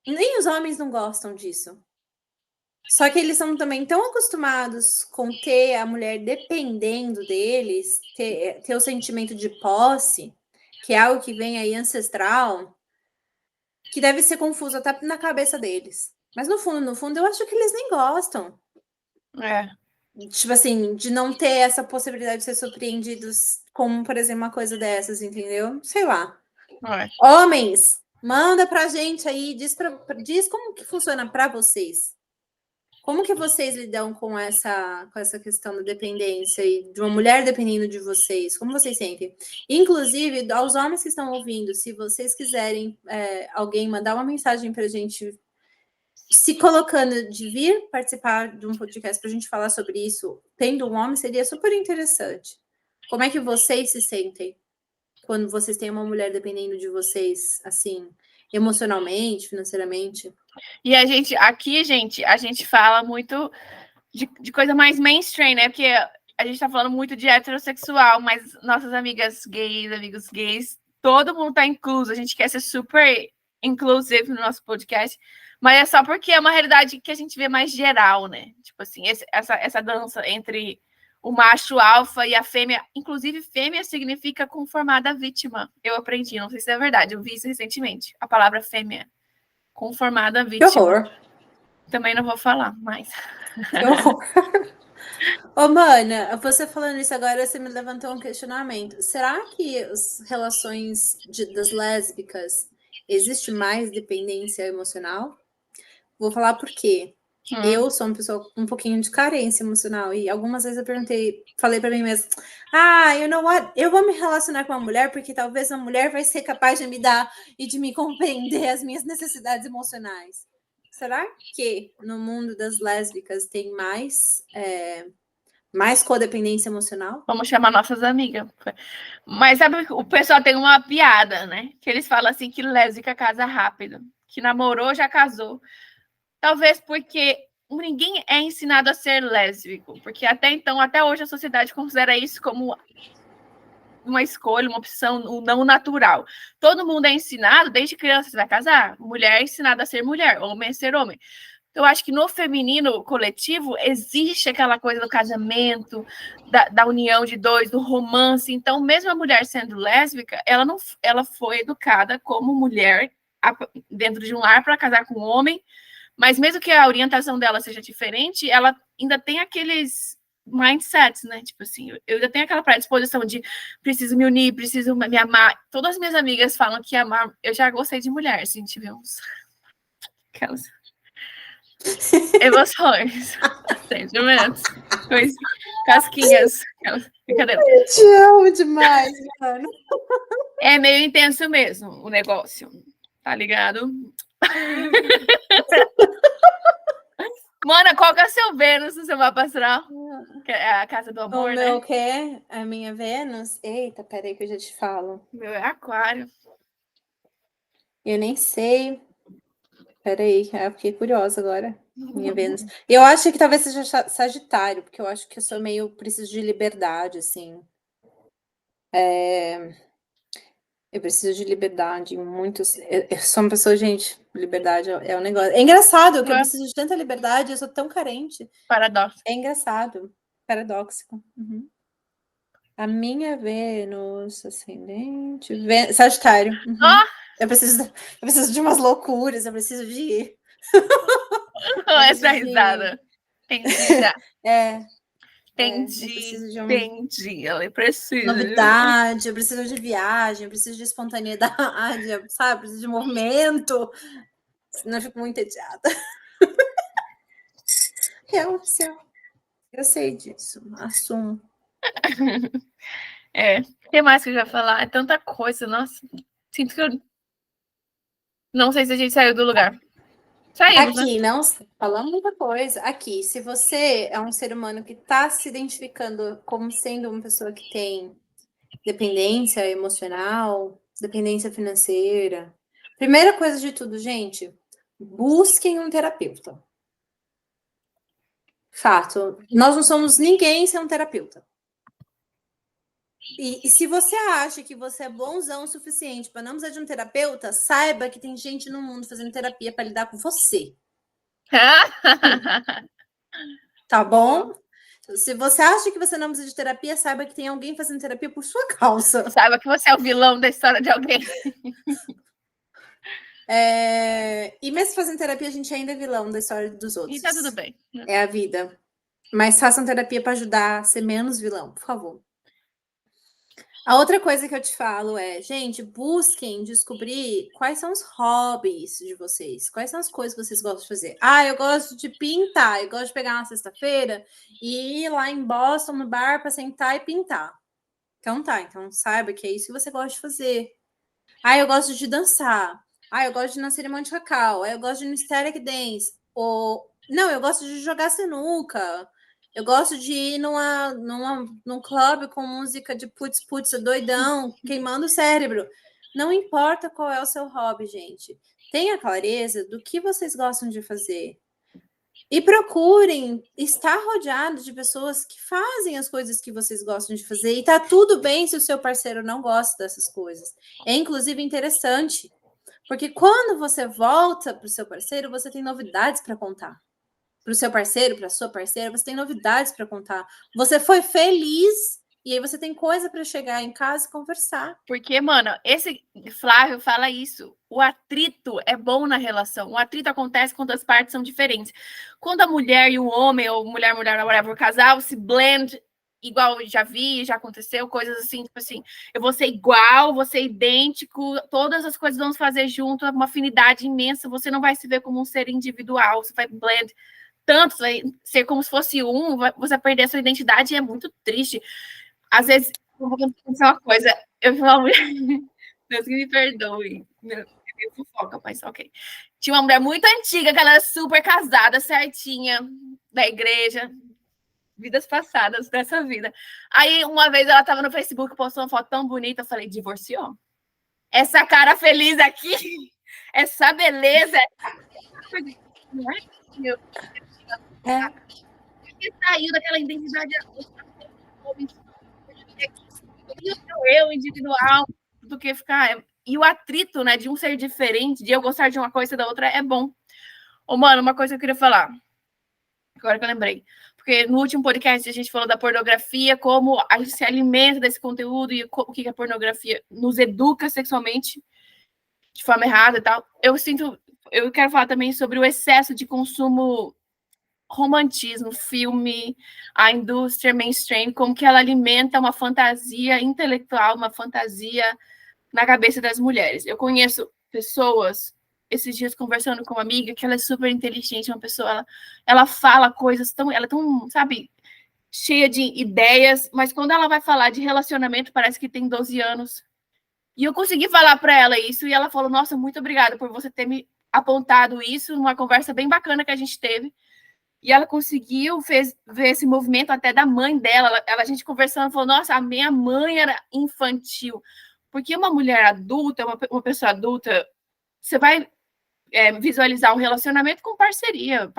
nem os homens não gostam disso. Só que eles são também tão acostumados com ter a mulher dependendo deles, ter o sentimento de posse, que é algo que vem aí ancestral, que deve ser confuso até na cabeça deles. Mas no fundo, eu acho que eles nem gostam. Tipo assim, de não ter essa possibilidade de ser surpreendidos com, por exemplo, uma coisa dessas, entendeu? Sei lá. Homens, manda pra gente aí, diz como que funciona pra vocês. Como que vocês lidam com essa questão da dependência e de uma mulher dependendo de vocês? Como vocês sentem? Inclusive, aos homens que estão ouvindo, se vocês quiserem alguém mandar uma mensagem para a gente se colocando de vir participar de um podcast para a gente falar sobre isso, tendo um homem, seria super interessante. Como é que vocês se sentem quando vocês têm uma mulher dependendo de vocês, assim, emocionalmente, financeiramente? E a gente fala muito de coisa mais mainstream, né? Porque a gente tá falando muito de heterossexual, mas nossas amigas gays, amigos gays, todo mundo tá incluso. A gente quer ser super inclusive no nosso podcast, mas é só porque é uma realidade que a gente vê mais geral, né? Tipo assim, essa dança entre o macho alfa e a fêmea. Inclusive, fêmea significa conformada vítima. Eu aprendi, não sei se é verdade, eu vi isso recentemente. A palavra fêmea. Conformada vítima. Que horror. Também não vou falar mais. Que horror. Ô, mana, você falando isso agora, você me levantou um questionamento. Será que as relações das lésbicas existe mais dependência emocional? Vou falar por quê. Eu sou uma pessoa com um pouquinho de carência emocional e algumas vezes eu falei para mim mesma, you know what? Eu vou me relacionar com uma mulher porque talvez uma mulher vai ser capaz de me dar e de me compreender as minhas necessidades emocionais. Será que no mundo das lésbicas tem mais codependência emocional? Vamos chamar nossas amigas. Mas sabe, o pessoal tem uma piada, né? Que eles falam assim que lésbica casa rápido. Que namorou, já casou. Talvez porque ninguém é ensinado a ser lésbico. Porque até então, até hoje, a sociedade considera isso como uma escolha, uma opção, um não natural. Todo mundo é ensinado, desde criança, você vai casar. Mulher é ensinada a ser mulher, homem é ser homem. Eu acho que no feminino coletivo existe aquela coisa do casamento, da união de dois, do romance. Então, mesmo a mulher sendo lésbica, ela foi educada como mulher dentro de um lar para casar com um homem, mas mesmo que a orientação dela seja diferente, ela ainda tem aqueles mindsets, né? Tipo assim, eu ainda tenho aquela predisposição de preciso me unir, preciso me amar. Todas as minhas amigas falam que amar. Eu já gostei de mulher, assim, tivemos aquelas emoções, sentimentos, coisas, casquinhas, brincadeira. Eu te amo demais, mano. É meio intenso mesmo o negócio, tá ligado? Mana, qual que é o seu Vênus no seu mapa astral? Que é a casa do amor, o né? meu quê? A minha Vênus? Eita, peraí que eu já te falo. O meu é Aquário. Eu nem sei. Peraí, eu fiquei curiosa agora. Minha Vênus. Eu acho que talvez seja Sagitário, porque eu acho que eu sou meio preciso de liberdade, assim. Eu preciso de liberdade em muitos. Eu sou uma pessoa, gente, liberdade é um negócio. É engraçado que eu preciso de tanta liberdade, eu sou tão carente. Paradoxo. É engraçado. Paradoxico. Uhum. A minha Vênus, ascendente. Sagitário. Uhum. Eu preciso de umas loucuras, eu preciso de. Essa risada. Entendi já. Entendi. Entendi. Ela precisa. Novidade, eu preciso de viagem, eu preciso de espontaneidade, sabe? Eu preciso de movimento. Senão eu fico muito entediada. Eu sei disso. Assumo. O que mais que eu já falar? É tanta coisa, nossa. Sinto que eu. Não sei se a gente saiu do lugar. Saímos, Aqui, né? não falando muita coisa. Aqui, se você é um ser humano que está se identificando como sendo uma pessoa que tem dependência emocional, dependência financeira, primeira coisa de tudo, gente, busquem um terapeuta. Fato. Nós não somos ninguém sem um terapeuta. E se você acha que você é bonzão o suficiente para não precisar de um terapeuta, saiba que tem gente no mundo fazendo terapia para lidar com você. Tá bom? Se você acha que você não precisa de terapia, saiba que tem alguém fazendo terapia por sua causa. Saiba que você é o vilão da história de alguém. E mesmo fazendo terapia, a gente ainda é vilão da história dos outros. E tá tudo bem. É a vida. Mas façam terapia para ajudar a ser menos vilão, por favor. A outra coisa que eu te falo é, gente, busquem descobrir quais são os hobbies de vocês. Quais são as coisas que vocês gostam de fazer. Eu gosto de pintar. Eu gosto de pegar uma sexta-feira e ir lá em Boston, no bar, para sentar e pintar. Então tá, então saiba que é isso que você gosta de fazer. Eu gosto de dançar. Eu gosto de ir na cerimônia de cacau. Eu gosto de ir no Static Dance. Não, eu gosto de jogar sinuca. Eu gosto de ir num clube com música de putz, doidão, queimando o cérebro. Não importa qual é o seu hobby, gente. Tenha clareza do que vocês gostam de fazer. E procurem estar rodeados de pessoas que fazem as coisas que vocês gostam de fazer. E tá tudo bem se o seu parceiro não gosta dessas coisas. É, inclusive, interessante. Porque quando você volta para o seu parceiro, você tem novidades para contar. Para o seu parceiro, para a sua parceira, você tem novidades para contar. Você foi feliz E aí você tem coisa para chegar em casa e conversar. Porque, mano, esse Flávio fala isso. O atrito é bom na relação. O atrito acontece quando as partes são diferentes. Quando a mulher e o homem, ou mulher, whatever, o casal, se blend, igual eu já vi, já aconteceu, coisas assim, tipo assim, eu vou ser igual, vou ser idêntico, todas as coisas vamos fazer junto, uma afinidade imensa, você não vai se ver como um ser individual, você vai blend tanto, vai ser como se fosse você vai perder a sua identidade e é muito triste. Às vezes, eu vou confessar uma coisa, eu falo, Deus que me perdoe, meu, fofoca, mas ok. Tinha uma mulher muito antiga, que ela era super casada, certinha, da igreja, vidas passadas dessa vida. Aí, uma vez, ela estava no Facebook, postou uma foto tão bonita, eu falei, divorciou? Essa cara feliz aqui, essa beleza, não é? Porque saiu daquela identidade eu individual do que ficar. E o atrito, né, de um ser diferente, de eu gostar de uma coisa e da outra, é bom. Ô, mano, uma coisa que eu queria falar, agora que eu lembrei. Porque no último podcast a gente falou da pornografia, como a gente se alimenta desse conteúdo e o que a pornografia nos educa sexualmente de forma errada e tal. Eu quero falar também sobre o excesso de consumo romantismo, filme, a indústria mainstream, como que ela alimenta uma fantasia intelectual, uma fantasia na cabeça das mulheres. Eu conheço pessoas, esses dias conversando com uma amiga, que ela é super inteligente, uma pessoa, ela fala coisas tão, ela é tão, sabe, cheia de ideias, mas quando ela vai falar de relacionamento, parece que tem 12 anos. E eu consegui falar para ela isso, e ela falou, nossa, muito obrigada por você ter me apontado isso, numa conversa bem bacana que a gente teve. E ela conseguiu ver esse movimento até da mãe dela. A gente conversando, falou, nossa, a minha mãe era infantil. Porque uma mulher adulta, uma pessoa adulta, você vai visualizar um relacionamento com parceria.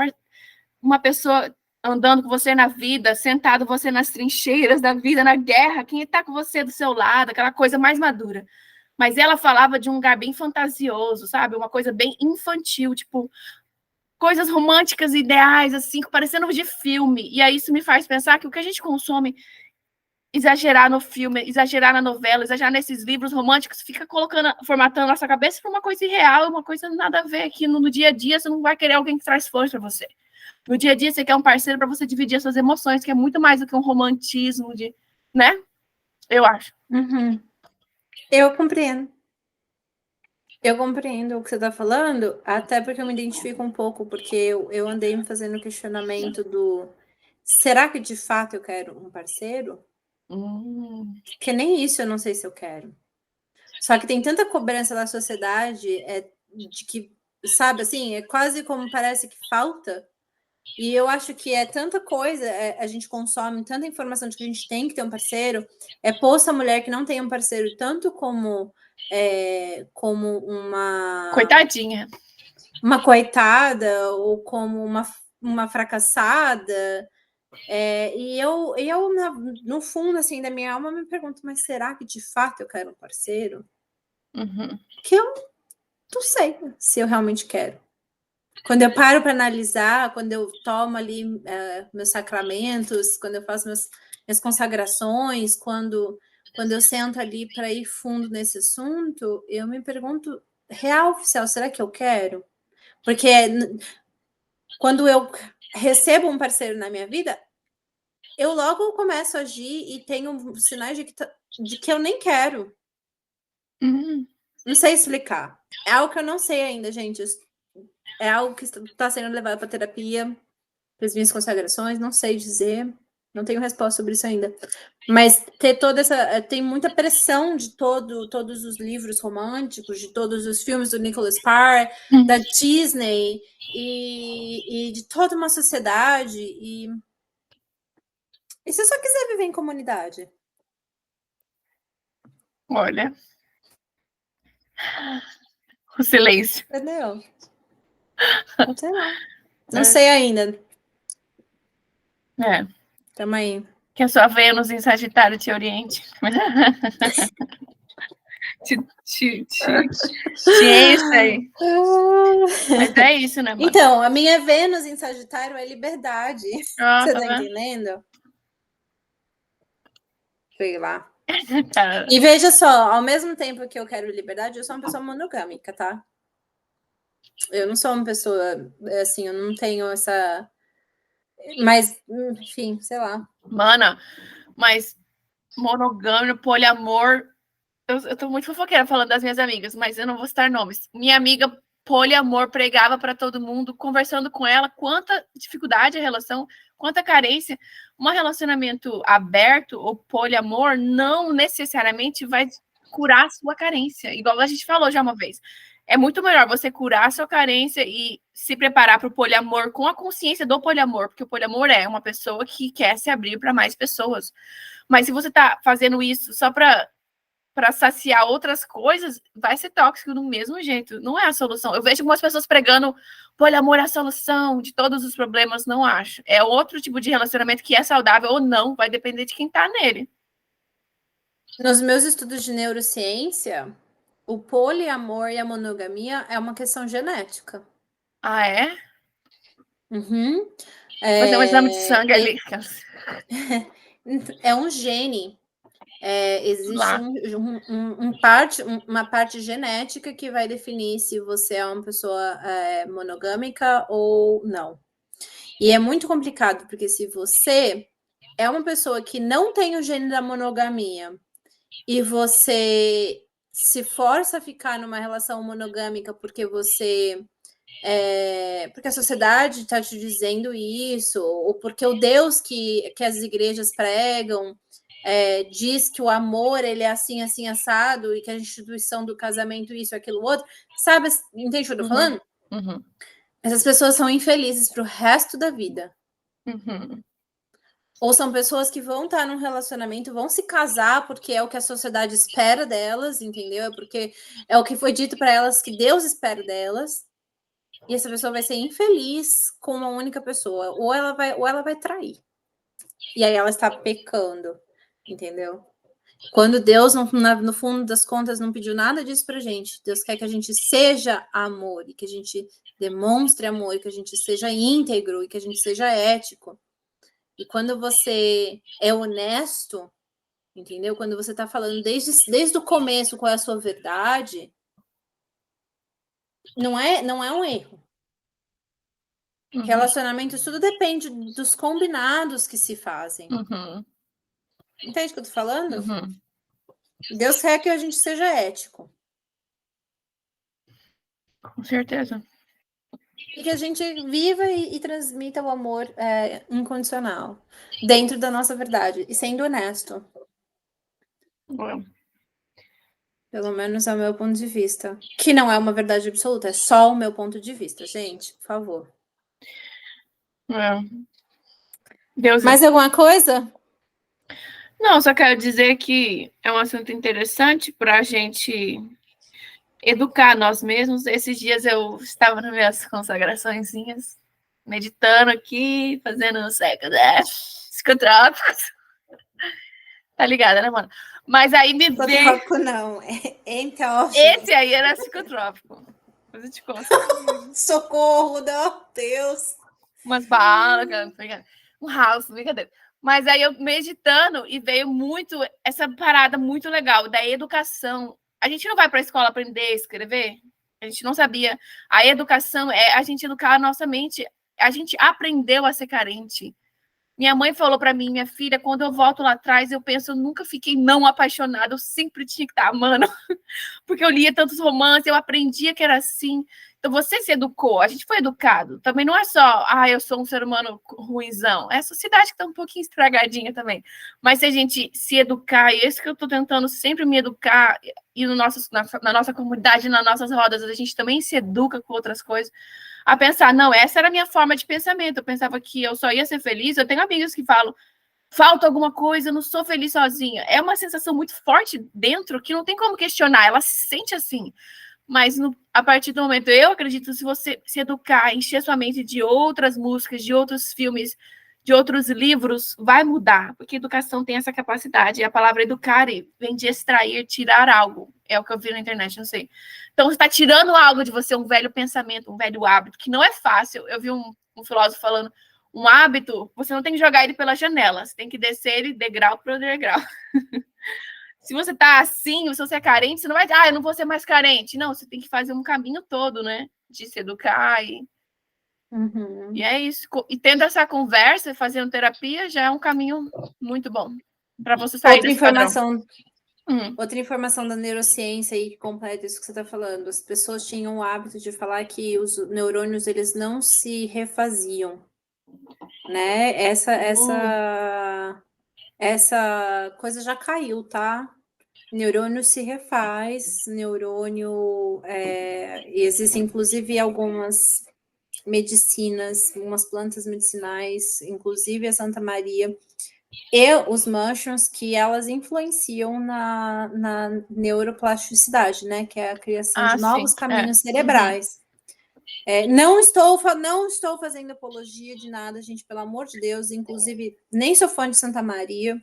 Uma pessoa andando com você na vida, sentado você nas trincheiras da vida, na guerra, quem está com você do seu lado, aquela coisa mais madura. Mas ela falava de um lugar bem fantasioso, sabe? Uma coisa bem infantil, tipo, coisas românticas, ideais, assim, parecendo de filme. E aí isso me faz pensar que o que a gente consome, exagerar no filme, exagerar na novela, exagerar nesses livros românticos, fica colocando, formatando a nossa cabeça para uma coisa irreal, uma coisa nada a ver, que no dia a dia você não vai querer alguém que traz flores para você. No dia a dia você quer um parceiro para você dividir as suas emoções, que é muito mais do que um romantismo de, né? Eu acho. Uhum. Eu compreendo. Eu compreendo o que você está falando, até porque eu me identifico um pouco, porque eu andei me fazendo questionamento do será que de fato eu quero um parceiro? Que nem isso eu não sei se eu quero. Só que tem tanta cobrança da sociedade de que, sabe, assim, é quase como parece que falta. E eu acho que é tanta coisa, a gente consome tanta informação de que a gente tem que ter um parceiro, é posto a mulher que não tem um parceiro tanto como uma coitadinha, uma coitada ou como uma fracassada. E eu no fundo assim da minha alma me pergunto, mas será que de fato eu quero um parceiro? Uhum. Que eu não sei se eu realmente quero. Quando eu paro para analisar, quando eu tomo ali meus sacramentos, quando eu faço minhas consagrações, quando eu sento ali para ir fundo nesse assunto, eu me pergunto, real oficial, será que eu quero? Porque quando eu recebo um parceiro na minha vida, eu logo começo a agir e tenho sinais de que eu nem quero. Uhum. Não sei explicar. É algo que eu não sei ainda, gente. É algo que está sendo levado para terapia, para as minhas consagrações, não sei dizer. Não tenho resposta sobre isso ainda. Mas ter toda essa. Tem muita pressão de todos os livros românticos, de todos os filmes do Nicholas Parr, da Disney e de toda uma sociedade. E se eu só quiser viver em comunidade? Olha. O silêncio. Entendeu? Sei lá. Não sei ainda. Tamo aí. Que a sua Vênus em Sagitário te oriente. te enche aí. Mas é isso, né, mano? Então, a minha Vênus em Sagitário é liberdade. Você tá vendo? entendendo? sei lá. Cara, E veja só, ao mesmo tempo que eu quero liberdade, eu sou uma pessoa monogâmica, tá? Eu não sou uma pessoa, assim, eu não tenho essa... Mas, enfim, sei lá. mana, mas monogâmio, poliamor. Eu tô muito fofoqueira falando das minhas amigas, mas eu não vou citar nomes. Minha amiga poliamor pregava para todo mundo, conversando com ela, quanta dificuldade a relação, quanta carência. Um relacionamento aberto ou poliamor não necessariamente vai curar a sua carência, igual a gente falou já uma vez. É muito melhor você curar a sua carência e se preparar para o poliamor com a consciência do poliamor, porque o poliamor é uma pessoa que quer se abrir para mais pessoas. Mas se você está fazendo isso só para saciar outras coisas, vai ser tóxico do mesmo jeito. Não é a solução. Eu vejo algumas pessoas pregando poliamor é a solução de todos os problemas. Não acho. É outro tipo de relacionamento que é saudável ou não, vai depender de quem tá nele. Nos meus estudos de neurociência, o poliamor e a monogamia é uma questão genética. Ah, é? Uhum. Fazer um exame de sangue ali. É um gene. Existe Lá. uma parte genética que vai definir se você é uma pessoa monogâmica ou não. E é muito complicado, porque se você é uma pessoa que não tem o gene da monogamia e você se força a ficar numa relação monogâmica porque porque a sociedade está te dizendo isso, ou porque o Deus que as igrejas pregam diz que o amor ele é assim, assim, assado, e que a instituição do casamento, isso, aquilo, outro, sabe? Entende o que eu tô falando? Uhum. Essas pessoas são infelizes pro resto da vida. Uhum. Ou são pessoas que vão estar num relacionamento, vão se casar porque é o que a sociedade espera delas, entendeu? É porque é o que foi dito para elas que Deus espera delas. E essa pessoa vai ser infeliz com uma única pessoa, ou ela vai trair. E aí ela está pecando, entendeu? Quando Deus, no fundo das contas, não pediu nada disso pra gente. Deus quer que a gente seja amor, e que a gente demonstre amor, e que a gente seja íntegro, e que a gente seja ético. E quando você é honesto, entendeu? Quando você tá falando desde o começo qual é a sua verdade, não é um erro. Uhum. Relacionamento, tudo depende dos combinados que se fazem. Uhum. Entende o que eu tô falando? Uhum. Deus quer que a gente seja ético. Com certeza. E que a gente viva e transmita o amor incondicional. Dentro da nossa verdade. E sendo honesto. Pelo menos é o meu ponto de vista. Que não é uma verdade absoluta. É só o meu ponto de vista, gente. Por favor. Deus. Mais alguma coisa? Não, só quero dizer que é um assunto interessante para a gente educar nós mesmos. Esses dias eu estava nas minhas consagraçõezinhas, meditando aqui, fazendo psicotrópicos. Tá ligada, né, mano? Mas aí me veio... Psicotrópico não, é enteógeno. Esse aí era psicotrópico. Depois eu te conto. Socorro, não, Deus. Umas balas, um house, brincadeira. Mas aí eu meditando e veio muito essa parada muito legal da educação. A gente não vai para a escola aprender a escrever? A gente não sabia. A educação é a gente educar a nossa mente. A gente aprendeu a ser carente. Minha mãe falou para mim, minha filha, quando eu volto lá atrás, eu penso, eu nunca fiquei não apaixonada, eu sempre tinha que estar amando, porque eu lia tantos romances, eu aprendia que era assim. Então você se educou, a gente foi educado. Também não é só, eu sou um ser humano ruinzão. É a sociedade que está um pouquinho estragadinha também. Mas se a gente se educar, e é isso que eu estou tentando sempre me educar, e no nosso, na nossa comunidade, nas nossas rodas, a gente também se educa com outras coisas, a pensar, não, essa era a minha forma de pensamento. Eu pensava que eu só ia ser feliz. Eu tenho amigas que falam, falta alguma coisa, eu não sou feliz sozinha. É uma sensação muito forte dentro que não tem como questionar. Ela se sente assim. Mas a partir do momento, eu acredito, se você se educar, encher sua mente de outras músicas, de outros filmes, de outros livros, vai mudar. Porque educação tem essa capacidade. E a palavra educar vem de extrair, tirar algo. É o que eu vi na internet, não sei. Então, você está tirando algo de você, um velho pensamento, um velho hábito, que não é fácil. Eu vi um filósofo falando, Um hábito, você não tem que jogar ele pela janela, você tem que descer ele degrau por degrau. Se você tá assim, se você é carente, você não vai dizer, eu não vou ser mais carente. Não, você tem que fazer um caminho todo, né? De se educar e é isso. E tendo essa conversa, fazendo terapia, já é um caminho muito bom para você sair desse padrão. Outra informação da neurociência aí que completa isso que você está falando. As pessoas tinham o hábito de falar que os neurônios eles não se refaziam, né? Essa coisa já caiu, tá? Neurônio se refaz, existem inclusive algumas medicinas, umas plantas medicinais, inclusive a Santa Maria, e os mushrooms, que elas influenciam na neuroplasticidade, né? Que é a criação de novos caminhos cerebrais. Não estou fazendo apologia de nada, gente, pelo amor de Deus. Inclusive, nem sou fã de Santa Maria,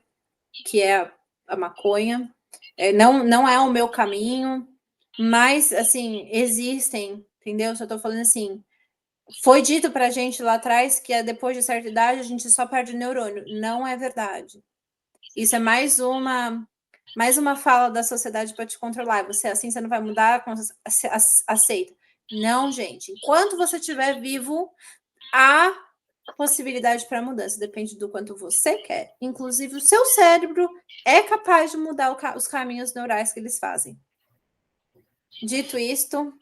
que é a maconha. Não é o meu caminho, mas, assim, existem, entendeu? Só estou falando assim, foi dito pra gente lá atrás que depois de certa idade a gente só perde neurônio. Não é verdade. Isso é mais uma fala da sociedade para te controlar. Você assim, você não vai mudar, aceita. Não, gente. Enquanto você estiver vivo, há possibilidade para mudança. Depende do quanto você quer. Inclusive, o seu cérebro é capaz de mudar os caminhos neurais que eles fazem. Dito isto,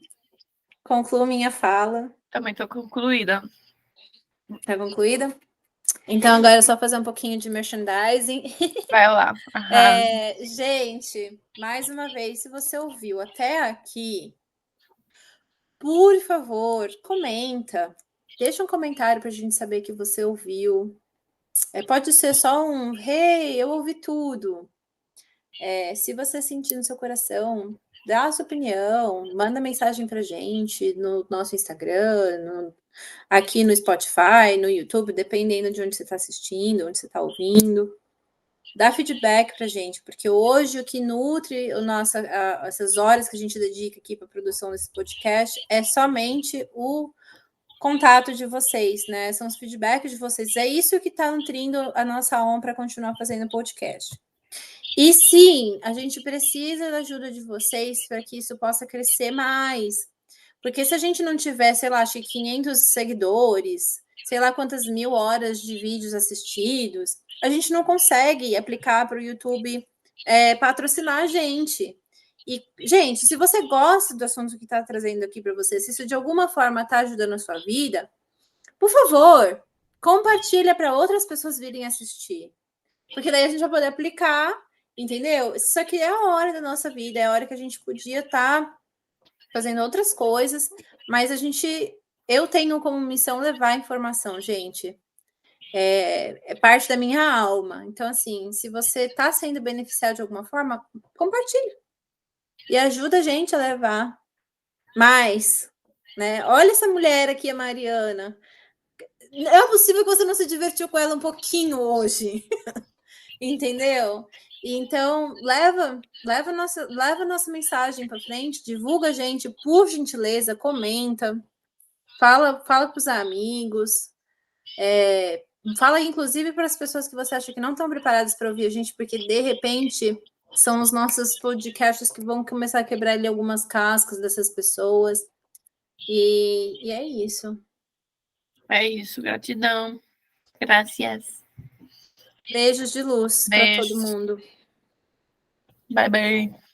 concluo minha fala. Também estou concluída. Tá concluída? Então, agora é só fazer um pouquinho de merchandising. Vai lá. Gente, mais uma vez, se você ouviu até aqui, por favor, comenta. Deixa um comentário para a gente saber que você ouviu. Pode ser só um, hey, eu ouvi tudo. Se você sentir no seu coração, dá a sua opinião, manda mensagem para a gente no nosso Instagram, aqui no Spotify, no YouTube, dependendo de onde você está assistindo, onde você está ouvindo. Dá feedback para a gente, porque hoje o que nutre essas horas que a gente dedica aqui para a produção desse podcast é somente o contato de vocês, né? São os feedbacks de vocês. É isso que está nutrindo a nossa alma para continuar fazendo o podcast. E sim, a gente precisa da ajuda de vocês para que isso possa crescer mais. Porque se a gente não tiver, sei lá, acho que 500 seguidores, sei lá quantas 1000 horas de vídeos assistidos, a gente não consegue aplicar para o YouTube patrocinar a gente. E, gente, se você gosta do assunto que está trazendo aqui para você, se isso de alguma forma está ajudando a sua vida, por favor, compartilha para outras pessoas virem assistir. Porque daí a gente vai poder aplicar, entendeu? Isso aqui é a hora da nossa vida, é a hora que a gente podia estar fazendo outras coisas, mas eu tenho como missão levar informação, gente. É parte da minha alma. Então, assim, se você está sendo beneficiado de alguma forma, compartilhe. E ajuda a gente a levar mais, né? Olha essa mulher aqui, a Mariana. É possível que você não se divertiu com ela um pouquinho hoje. Entendeu? Então, leva a nossa mensagem para frente, divulga a gente, por gentileza, comenta, fala para os amigos, fala inclusive para as pessoas que você acha que não estão preparadas para ouvir a gente, porque de repente são os nossos podcasts que vão começar a quebrar ali algumas cascas dessas pessoas. E é isso. É isso, gratidão. Gracias. Beijos de luz para todo mundo. Bye, bye.